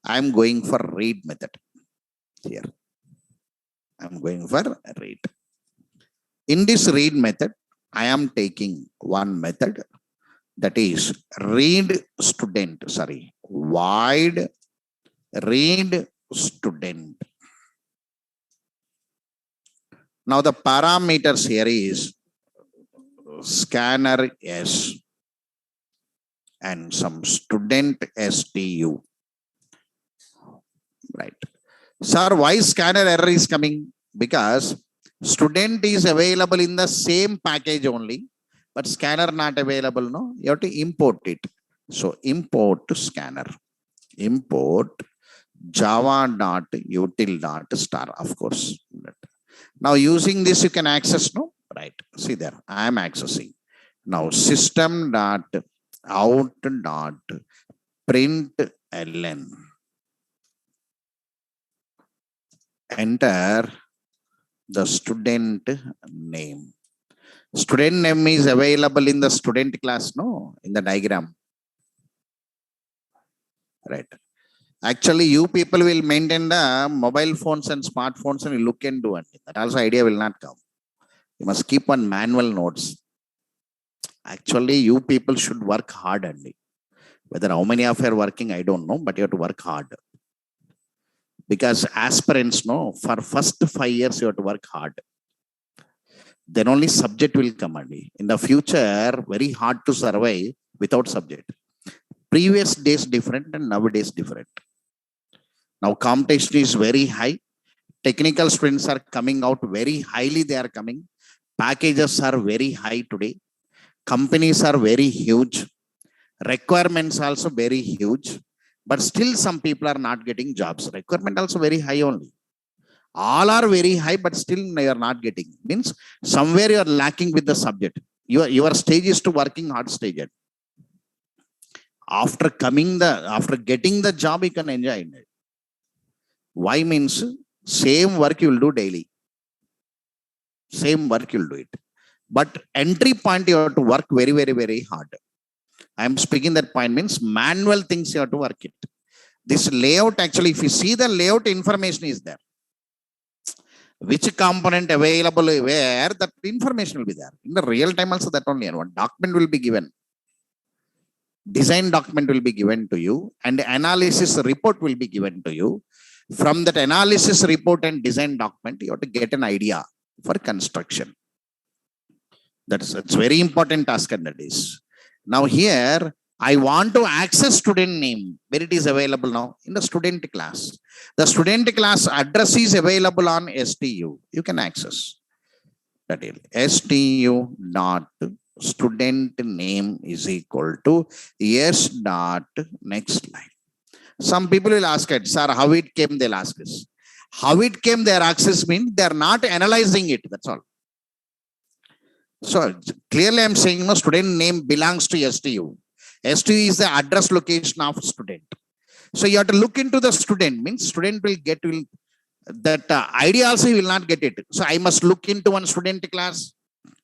I'm going for read method here. I'm going for read. In this read method, I am taking one method, that is read student, void read student. Now the parameters here is scanner S and some student STU. Right. Sir, why scanner error is coming? Because student is available in the same package only, but scanner not available. No, you have to import it. So import scanner. Import java.util.star, of course. Now using this, you can access, no? Right. See there, I am accessing. Now system.out.println. Enter the student name. Student name is available in the student class, no? In the diagram. Right. Actually, you people will maintain the mobile phones and smartphones and look and do it. That also idea will not come. You must keep on manual notes. Actually, you people should work hard only. Whether how many of you are working, I don't know, but you have to work hard. Because aspirants, no, for first 5 years, you have to work hard. Then only subject will come only. In the future, very hard to survive without subject. Previous days different and nowadays different. Now competition is very high. Technical students are coming out very highly. They are coming. Packages are very high today. Companies are very huge. Requirements also very huge. But still some people are not getting jobs. Requirement also very high only. All are very high, but still you are not getting. Means somewhere you are lacking with the subject. Your stage is to working hard stage. After getting the job, you can enjoy it. Why means same work you will do daily. Same work you will do it. But entry point you have to work very, very, very hard. I am speaking that point means manual things you have to work it. This layout actually, if you see the layout, information is there. Which component available where, that information will be there. In the real time also that only, and one document will be given. Design document will be given to you and analysis report will be given to you. From that analysis report and design document, you have to get an idea for construction. It's very important task and that is. Now here, I want to access student name, where it is available now in the student class. The student class address is available on STU. You can access that STU dot student name is equal to S dot next line. Some people will ask it, sir, how it came, they'll ask us. How it came, their access means they are not analyzing it. That's all. So clearly I'm saying no, student name belongs to STU. STU is the address location of student. So you have to look into the student, means student will get that idea also he will not get it. So I must look into one student class.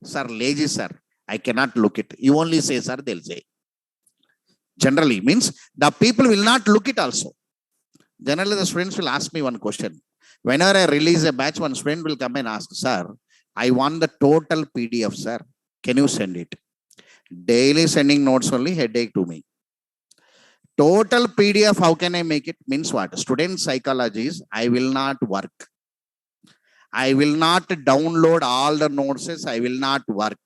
Sir, lazy sir, I cannot look it. You only say sir, they'll say. Generally means the people will not look it also. Generally the students will ask me one question. Whenever I release a batch, one student will come and ask, sir, I want the total PDF, sir. Can you send it? Daily sending notes only headache to me. Total PDF, how can I make it? Means what? Student psychology is, I will not work. I will not download all the notes. I will not work.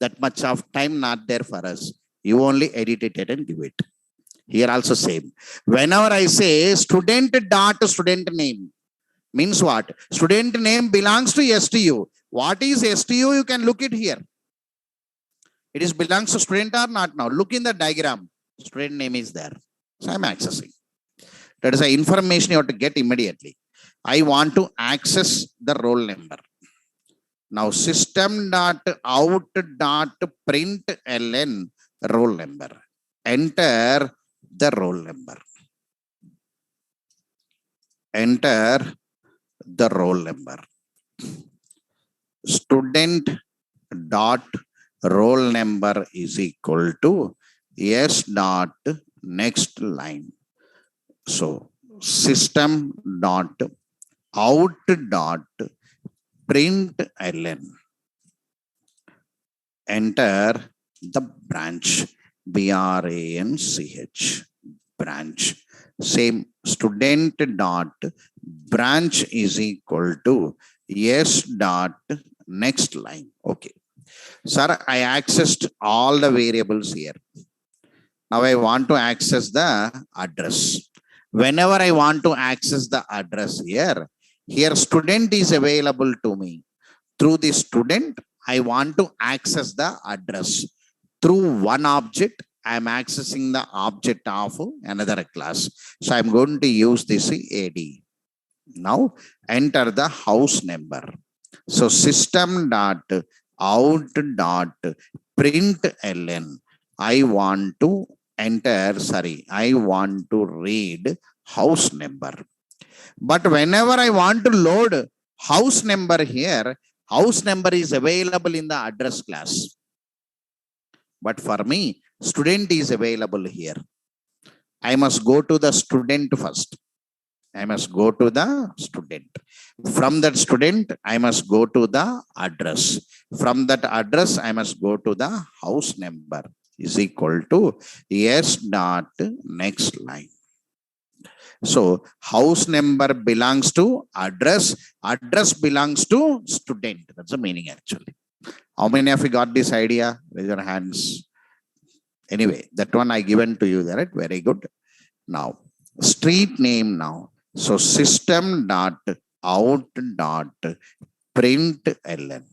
That much of time not there for us. You only edit it and give it. Here also same. Whenever I say student name, means what? Student name belongs to STU. What is STU? You can look it here. It is belongs to student or not now. Look in the diagram. Student name is there. So I'm accessing. That is the information you have to get immediately. I want to access the roll number. Now system dot out dot print ln roll number. Enter the roll number. Enter the roll number. Student dot roll number is equal to s dot next line. So system dot out dot print ln. Enter the branch branch branch. Same student dot branch is equal to s dot next line. Okay. Sir, I accessed all the variables here. Now I want to access the address. Whenever I want to access the address here student is available to me. Through the student, I want to access the address. Through one object, I am accessing the object of another class. So I'm going to use this AD. Now enter the house number. So system dot out dot print ln. I want to read house number. But whenever I want to load house number here, house number is available in the address class. But for me, student is available here. I must go to the student first. I must go to the student. From that student, I must go to the address. From that address, I must go to the house number is equal to s dot next line. So house number belongs to address. Address belongs to student. That's the meaning actually. How many of you got this idea? Raise your hands. Anyway, that one I given to you, right? Very good. Now, street name now. So system dot out dot print ln.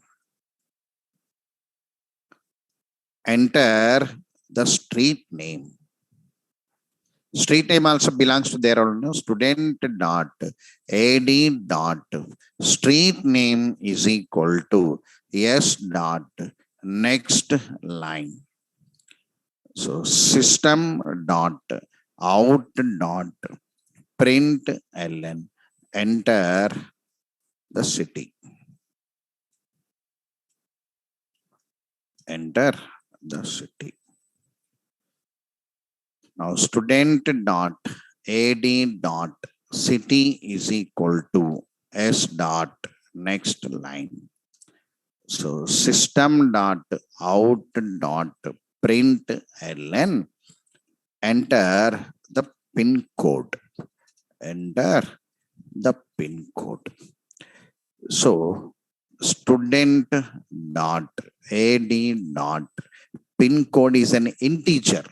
Enter the street name. Street name also belongs to their own. Student dot ad dot street name is equal to s dot next line. So system dot out dot print ln. Enter the city. Enter the city. Now student dot ad dot city is equal to s dot next line. So system dot out dot print ln. Enter the pin code. Enter the pin code. So student dot ad dot pin code is an integer.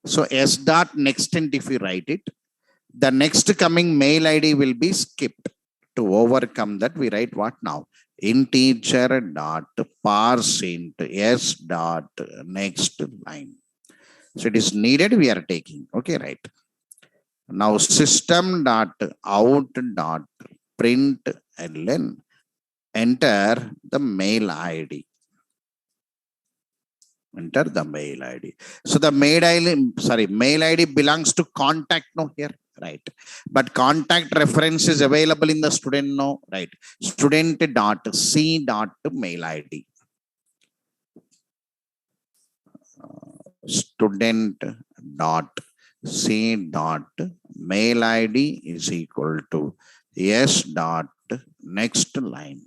So s dot next int, if you write it, the next coming mail ID will be skipped. To overcome that, we write what now? Integer dot parse int s dot next line. So it is needed, we are taking. Okay, right. Now system dot out dot print ln. Enter the mail ID. Enter the mail ID. So the mail ID belongs to contact no here, right? But contact reference is available in the student no, right? Student dot c dot mail ID. Student dot c dot mail ID is equal to s dot next line.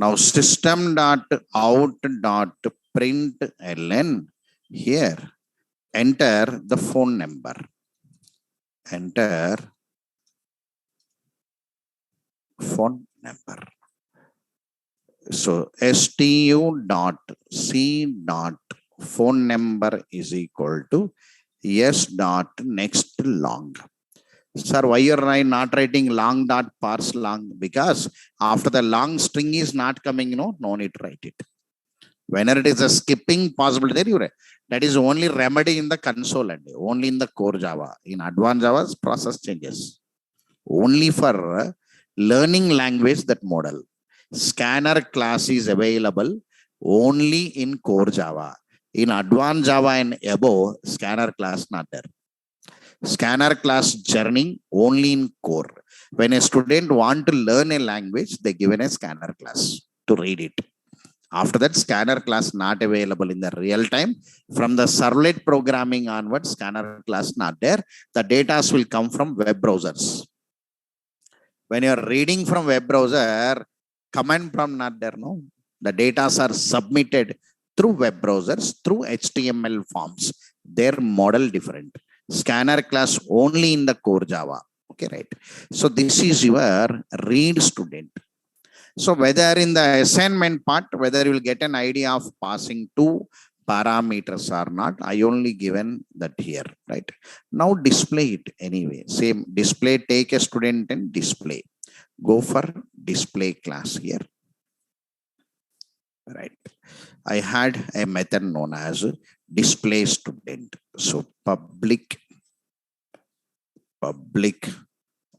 Now system dot out dot print ln. Here enter the phone number. Enter phone number. So stu dot c dot phone number is equal to s dot next long. Sir, why you are not writing long dot parse long? Because after the long string is not coming, no need to write it. Whenever it is a skipping possible, there you write That is only remedy in the console and only in the core Java. In advanced Java's process changes. Only for learning language that model. Scanner class is available only in core Java. In advanced Java and above, scanner class not there. Scanner class journey only in core. When a student want to learn a language, they given a scanner class to read it. After that, scanner class not available in the real time. From the servlet programming onwards, scanner class not there. The data will come from web browsers. When you are reading from web browser, command prompt not there, no. The data are submitted through web browsers, through HTML forms. Their model different. Scanner class only in the core Java. Okay, right. So this is your read student. So whether in the assignment part, whether you will get an idea of passing two parameters or not, I only given that here, right? Now display it anyway. Same display, take a student and display. Go for display class here. Right. I had a method known as display student. So public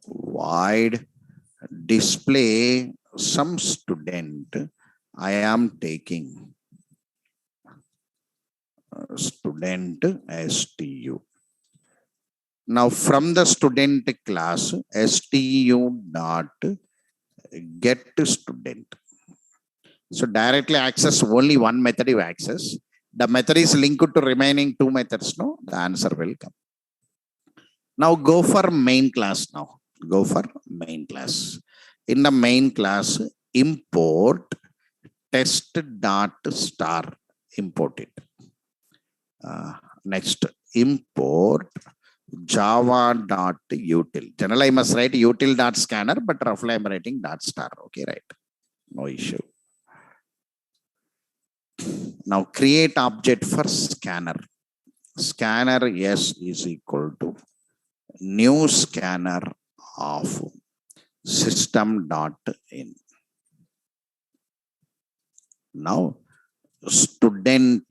void display some student. I am taking student stu. Now from the student class stu dot get student. So directly access only one method you access. The method is linked to remaining two methods. No, the answer will come. Now go for main class now. Go for main class. In the main class, import test.star. Import it. Next, import java.util. Generally, I must write util.scanner, but roughly I'm writing .star. Okay, right. No issue. Now create object for scanner. Scanner S is equal to new scanner of system.in. Now student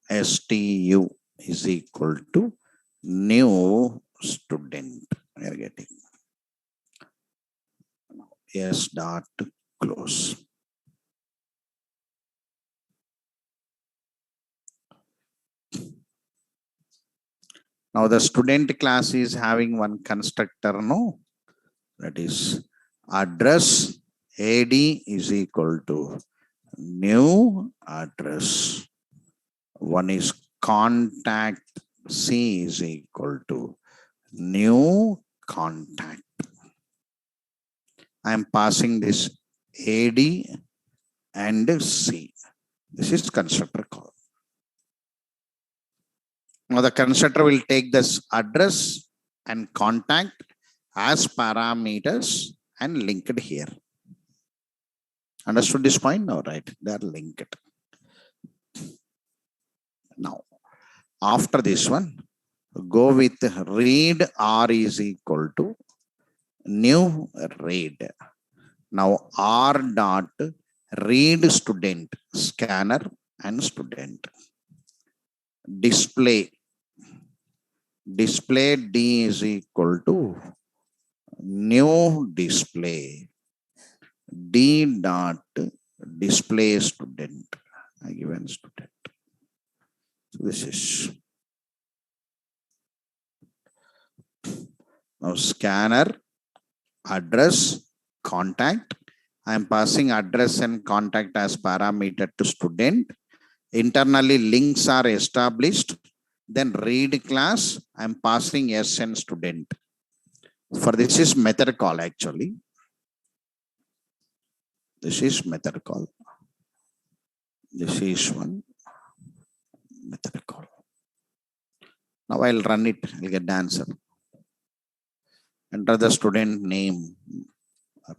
stu is equal to new student. We are getting S dot close. Now the student class is having one constructor, no? That is address AD is equal to new address. One is contact C is equal to new contact. I am passing this AD and C. This is constructor call. Now the constructor will take this address and contact as parameters and link it here. Understood this point now, right? They are linked. Now, after this one, go with read R is equal to new read. Now R dot read student, scanner and student. Display D is equal to new display D dot display student. I given student. So this is now scanner, address, contact. I am passing address and contact as parameter to student. Internally links are established. Then read class, I am passing S and student. For this is method call actually. This is method call. This is one method call. Now I'll run it. I'll get the answer. Enter the student name.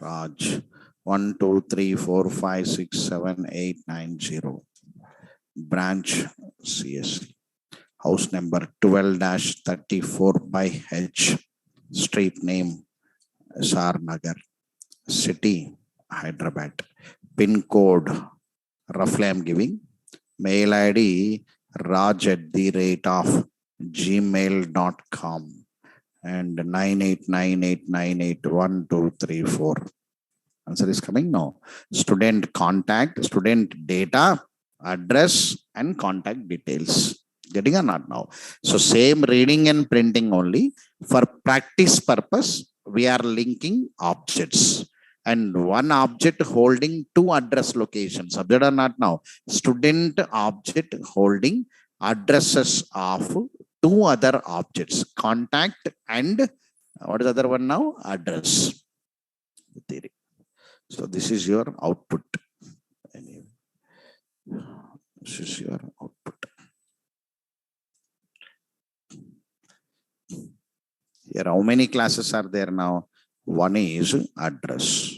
Raj. 1, 2, 3, 4, 5, 6, 7, 8, 9, 0. Branch CSC. House number 12-34 by H. Street name SR Nagar. City Hyderabad. Pin code roughly I'm giving. Mail ID raj@gmail.com and 9898981234. Answer is coming now. Student contact, student data, address, and contact details. Getting or not now? So same reading and printing only. For practice purpose, we are linking objects. And one object holding two address locations. Observed or not now? Student object holding addresses of two other objects. Contact and what is the other one now? Address. Theory. So this is your output. This is your output. Here, how many classes are there now? One is address.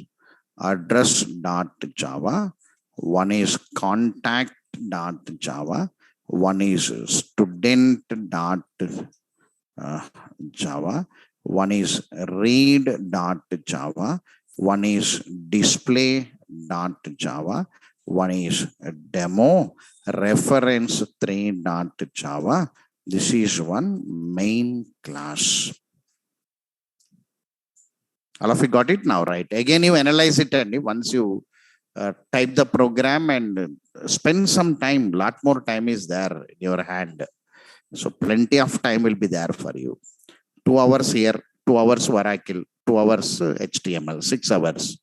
Address.java. One is contact.java. One is student.java. One is read.java. One is display.java. One is demo reference3.java. This is one main class. All of you got it now, right? Again, you analyze it, and once you type the program and spend some time, lot more time is there in your hand. So plenty of time will be there for you. 2 hours here, 2 hours Oracle, 2 hours HTML, 6 hours.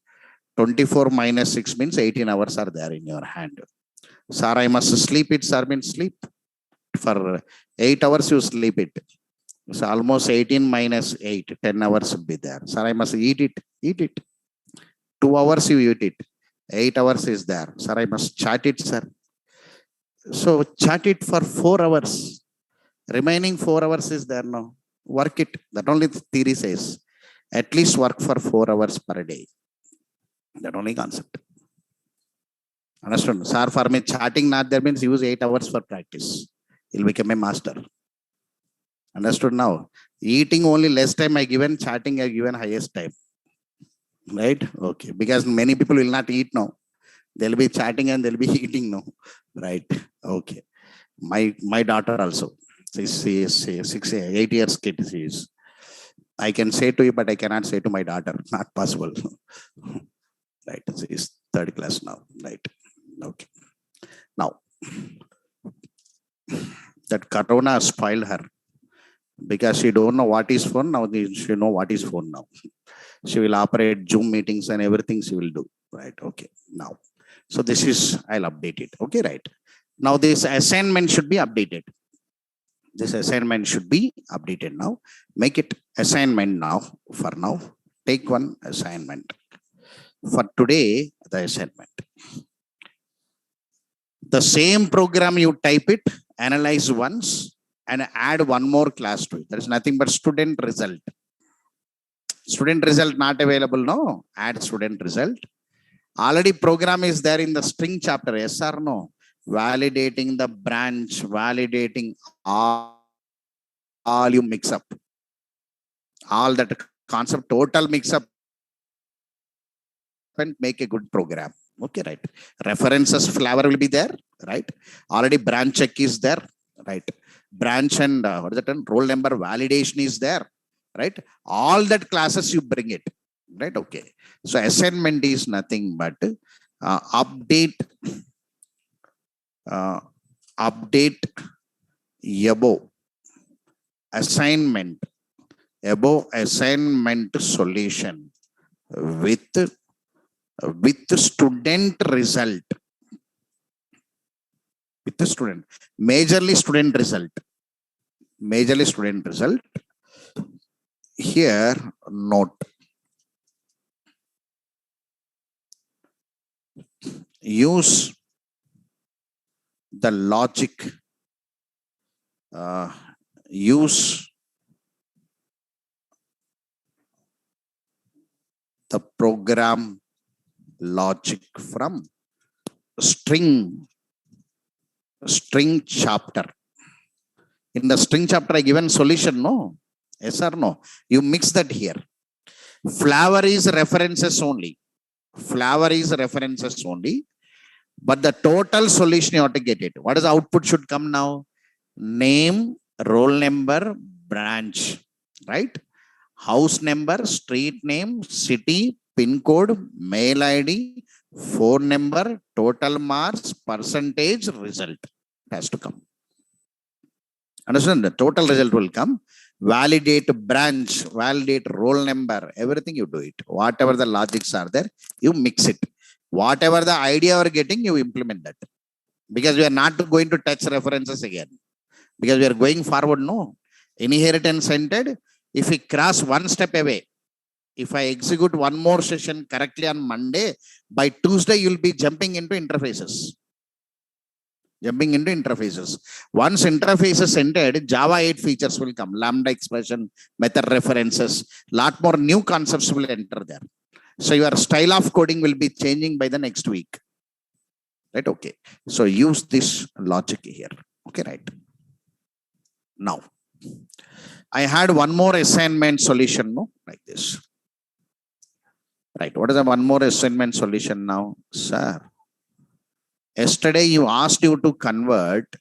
24 minus 6 means 18 hours are there in your hand. Sir, I must sleep it. Sir, means sleep. For 8 hours you sleep it. So almost 18 minus 8, 10 hours will be there. Sir, I must eat it. Eat it. 2 hours you eat it. 8 hours is there. Sir, I must chat it, sir. So chat it for 4 hours. Remaining 4 hours is there now. Work it. That only the theory says. At least work for 4 hours per day. That only concept. Understand? Sir, for me chatting not there means use 8 hours for practice. He'll become a master. Understood now? Eating only less time I given, chatting I given highest time. Right? Okay. Because many people will not eat now. They'll be chatting and they'll be eating now. Right? Okay. My daughter also. She is 8 years kid. She is. I can say to you, but I cannot say to my daughter. Not possible. Right? She is 3rd class now. Right? Okay. Now, that corona spoiled her. Because she don't know what is phone, now she know what is phone now. She will operate Zoom meetings and everything she will do. Right? Okay. Now, so this is, I'll update it. Okay, right. Now this assignment should be updated. This assignment should be updated now. Make it assignment now. For now, take one assignment. For today, the assignment. The same program you type it, analyze once, and add one more class to it. There is nothing but student result. Student result not available, no? Add student result. Already program is there in the string chapter, yes or no? Validating the branch, validating all you mix up. All that concept, total mix up and make a good program. Okay, right. References flavor will be there, right? Already branch check is there, right? Branch and what is that? Roll number validation is there, right? All that classes you bring it, right? Okay. So assignment is nothing but update above assignment, above assignment solution with student result. With the student, majorly student result. Here, note. Use the logic. Use the program logic from string chapter. In the string chapter, I given solution, no? Yes or no? You mix that here. Flavor is references only. But the total solution, you have to get it. What is the output should come now? Name, roll number, branch, right? House number, street name, city, pin code, mail ID, phone number, total marks, percentage, result. It has to come. Understand? The total result will come. Validate branch, validate roll number, everything you do it. Whatever the logics are there, you mix it. Whatever the idea you are getting, you implement that. Because we are not going to touch references again. Because we are going forward, no. Inheritance entered, if we cross one step away, if I execute one more session correctly on Monday, by Tuesday, you'll be jumping into interfaces. Once interfaces entered, Java 8 features will come. Lambda expression, method references, lot more new concepts will enter there. So your style of coding will be changing by the next week. Right? Okay. So use this logic here. Okay, right. Now, I had one more assignment solution, no? Like this. Right. What is the one more assignment solution now? Sir, yesterday you asked you to convert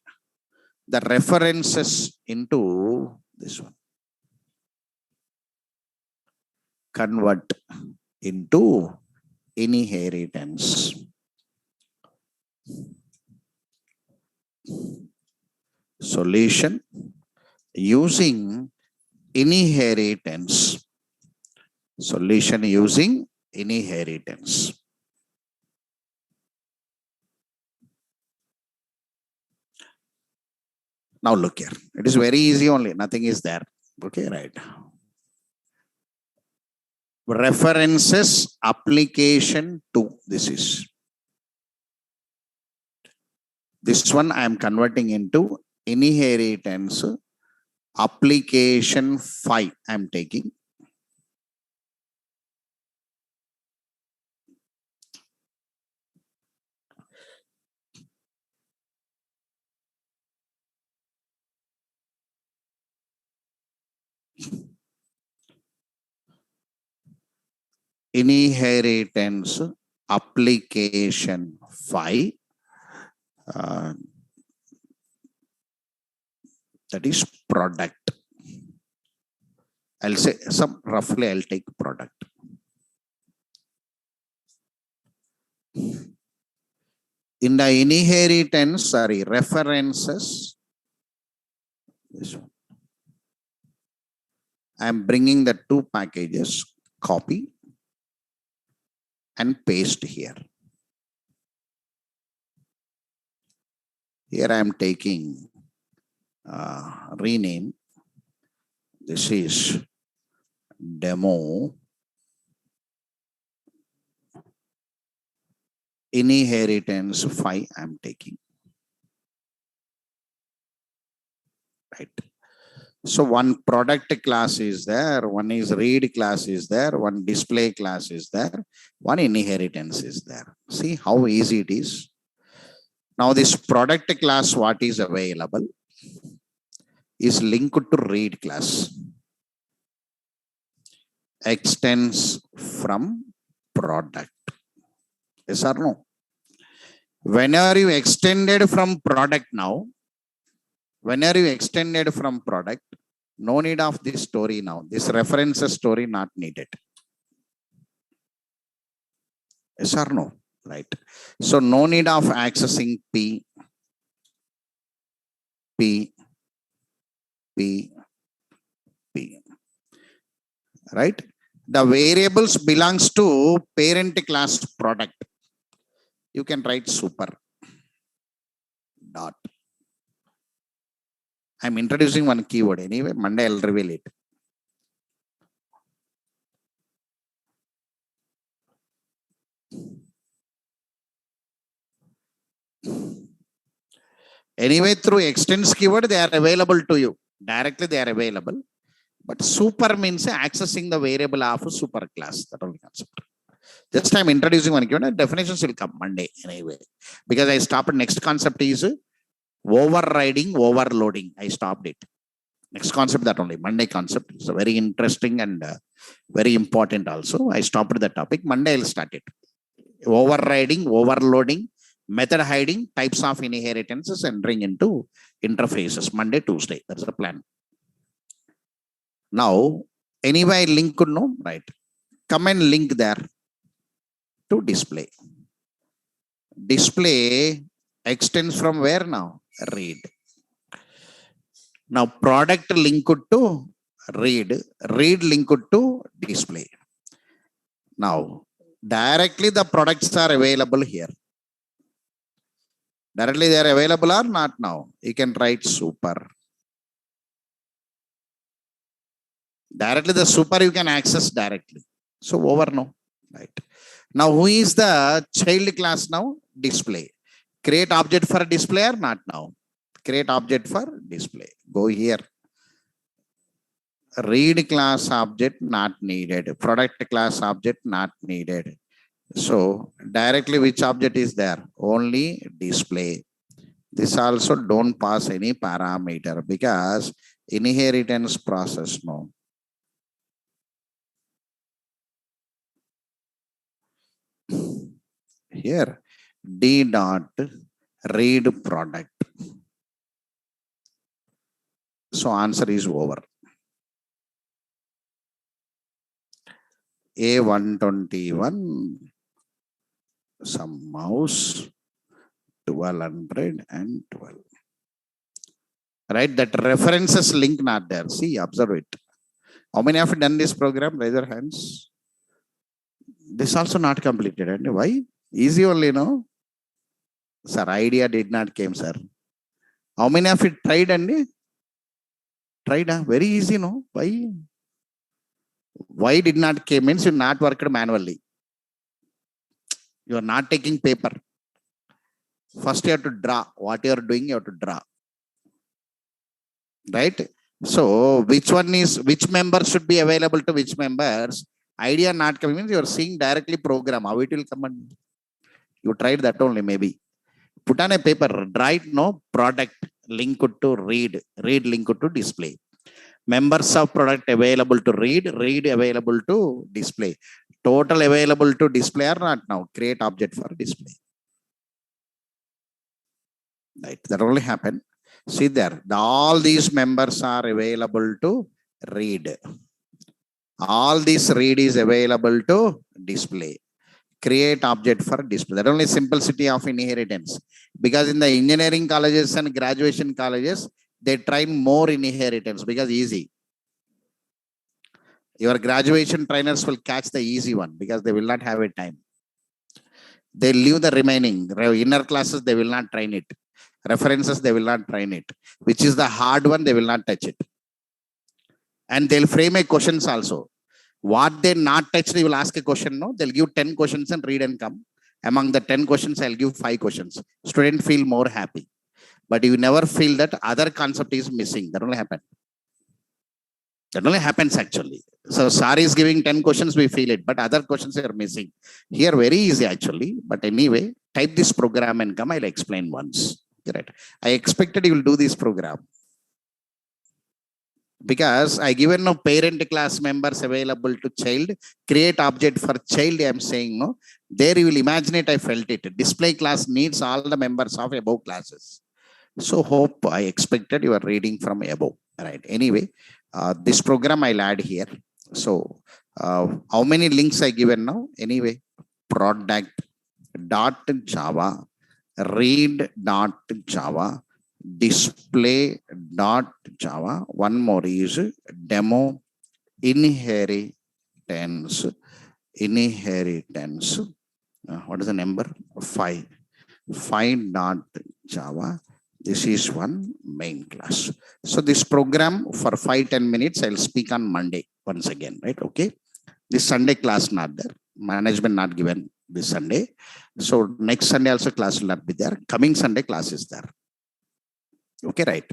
the references into this one. Convert into inheritance. Solution using inheritance. Solution using inheritance. Now look here. It is very easy only. Nothing is there. Okay, right. References application to this is. This one I am converting into inheritance application 5 I am taking. Inheritance application 5. That is product. I'll say some roughly I'll take product. In the inheritance, references, this one. I'm bringing the two packages, copy and paste here. Here I am taking rename. This is demo inheritance 5 I am taking. Right. So one product class is there, one is read class is there, one display class is there, one inheritance is there. See how easy it is. Now this product class, what is available is linked to read class. Extends from product. Yes or no? Whenever you extended from product now, whenever you extended from product, no need of this story now. This references story not needed. Yes or no? Right. So no need of accessing P. Right. The variables belongs to parent class product. You can write super dot. I'm introducing one keyword anyway. Monday I'll reveal it. Anyway, through extends keyword, they are available to you. Directly they are available. But super means accessing the variable of a super class. That only concept. Just I'm introducing one keyword. Definitions will come Monday anyway. Because I stopped. Next concept is overriding, overloading. I stopped it. Next concept that only. Monday concept. It's a very interesting and very important also. I stopped the topic. Monday I'll start it. Overriding, overloading, Method hiding, types of inheritances, entering into interfaces, Monday, Tuesday. That's the plan. Now, anyway, link could know, right? Come and link there to display. Display extends from where now? Read. Now, product linked to read, read linked to display. Now, directly the products are available here. Directly they are available or not now? You can write super. Directly the super you can access directly. So over now, right? Now who is the child class now? Display. Create object for display or not now? Create object for display. Go here. Read class object not needed. Product class object not needed. So directly which object is there? Only display. This also don't pass any parameter because inheritance process no. Here D dot read product. So answer is over. A121 some mouse 1212. Right, that references link not there. See, observe it. How many have done this program? Raise your hands. This also not completed. And why? Easy only, no? Sir, idea did not came, sir. How many of it tried and tried? Very easy, no? Why? Why did not came means you not worked manually. You are not taking paper. First you have to draw. What you are doing, you have to draw. Right? So which member should be available to which members? Idea not coming means you are seeing directly program. How it will come and you tried that only maybe. Put on a paper, write no product link to read, read link to display. Members of product available to read, read available to display. Total available to display or not now? Create object for display. Right, that only happened. See there, all these members are available to read. All this read is available to display. Create object for display. That only simplicity of inheritance. Because in the engineering colleges and graduation colleges, they try more inheritance because easy. Your graduation trainers will catch the easy one because they will not have a time. They leave the remaining inner classes, they will not train it. References, they will not train it. Which is the hard one, they will not touch it. And they'll frame a questions also. What they not touch, they will ask a question. No, they'll give 10 questions and read and come. Among the 10 questions, I'll give 5 questions. Student feel more happy. But you never feel that other concept is missing. That only happens. That only happens actually. So SAR is giving 10 questions, we feel it, but other questions are missing. Here, very easy actually. But anyway, type this program and come, I'll explain once. Right. I expected you will do this program. Because I given no parent class members available to child, create object for child, I am saying no. There you will imagine it, I felt it. Display class needs all the members of above classes. So hope I expected you are reading from above. Right. Anyway, this program I'll add here. So how many links I given now? Anyway, product.java, read.java, display.java. One more is demo inheritance. What is the number? 5. 5.java. This is one main class. So this program for 5-10 minutes, I'll speak on Monday once again, right? Okay. This Sunday class not there. Management not given this Sunday. So next Sunday also class will not be there. Coming Sunday class is there. Okay, right.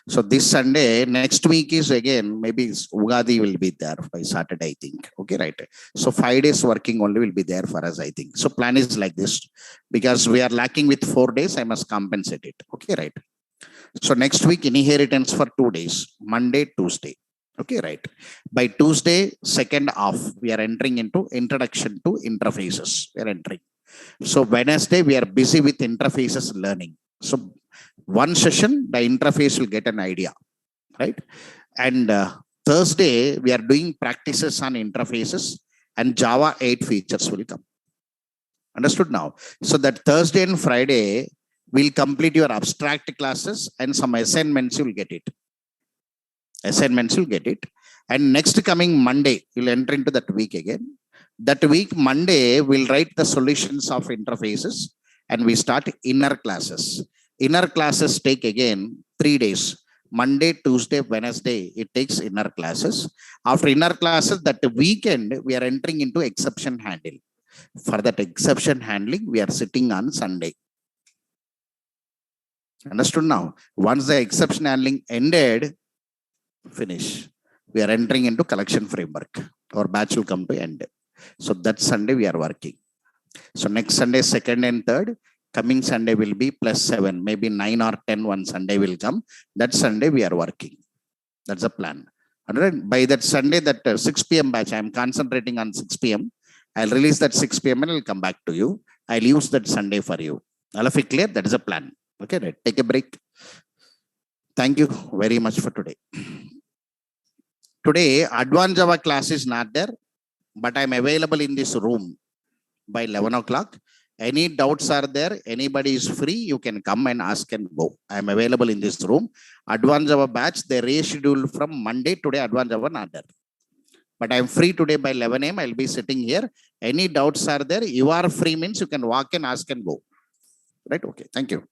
So this Sunday, next week is again, maybe Ugadi will be there by Saturday, I think. Okay, right. So 5 days working only will be there for us, I think. So plan is like this, because we are lacking with 4 days, I must compensate it. Okay, right. So next week, inheritance for 2 days, Monday, Tuesday. Okay, right. By Tuesday, second half, we are entering into introduction to interfaces. We are entering. So Wednesday, we are busy with interfaces learning. So one session, the interface will get an idea, right? And Thursday, we are doing practices on interfaces and Java 8 features will come. Understood now? So that Thursday and Friday, we'll complete your abstract classes and some assignments you'll get it. Assignments you'll get it. And next coming Monday, you'll enter into that week again. That week, Monday, we'll write the solutions of interfaces and we start inner classes. Inner classes take again 3 days. Monday, Tuesday, Wednesday, it takes inner classes. After inner classes, that weekend, we are entering into exception handling. For that exception handling, we are sitting on Sunday. Understood now? Once the exception handling ended, finish. We are entering into collection framework. Our batch will come to end. So that Sunday we are working. So next Sunday, second and third, coming Sunday will be +7, maybe 9 or 10 one Sunday will come. That Sunday we are working. That's the plan. By that Sunday, that 6 p.m. batch, I'm concentrating on 6 p.m. I'll release that 6 p.m. and I'll come back to you. I'll use that Sunday for you. All of it clear? That is a plan. Okay, right. Take a break. Thank you very much for today. Today, advanced Java class is not there, but I'm available in this room by 11 o'clock. Any doubts are there, anybody is free, you can come and ask and go. I'm available in this room. Advanced Java batch, they rescheduled from Monday. Today, advanced Java not there. But I'm free today by 11 a.m. I'll be sitting here. Any doubts are there, you are free means you can walk and ask and go. Right? Okay, thank you.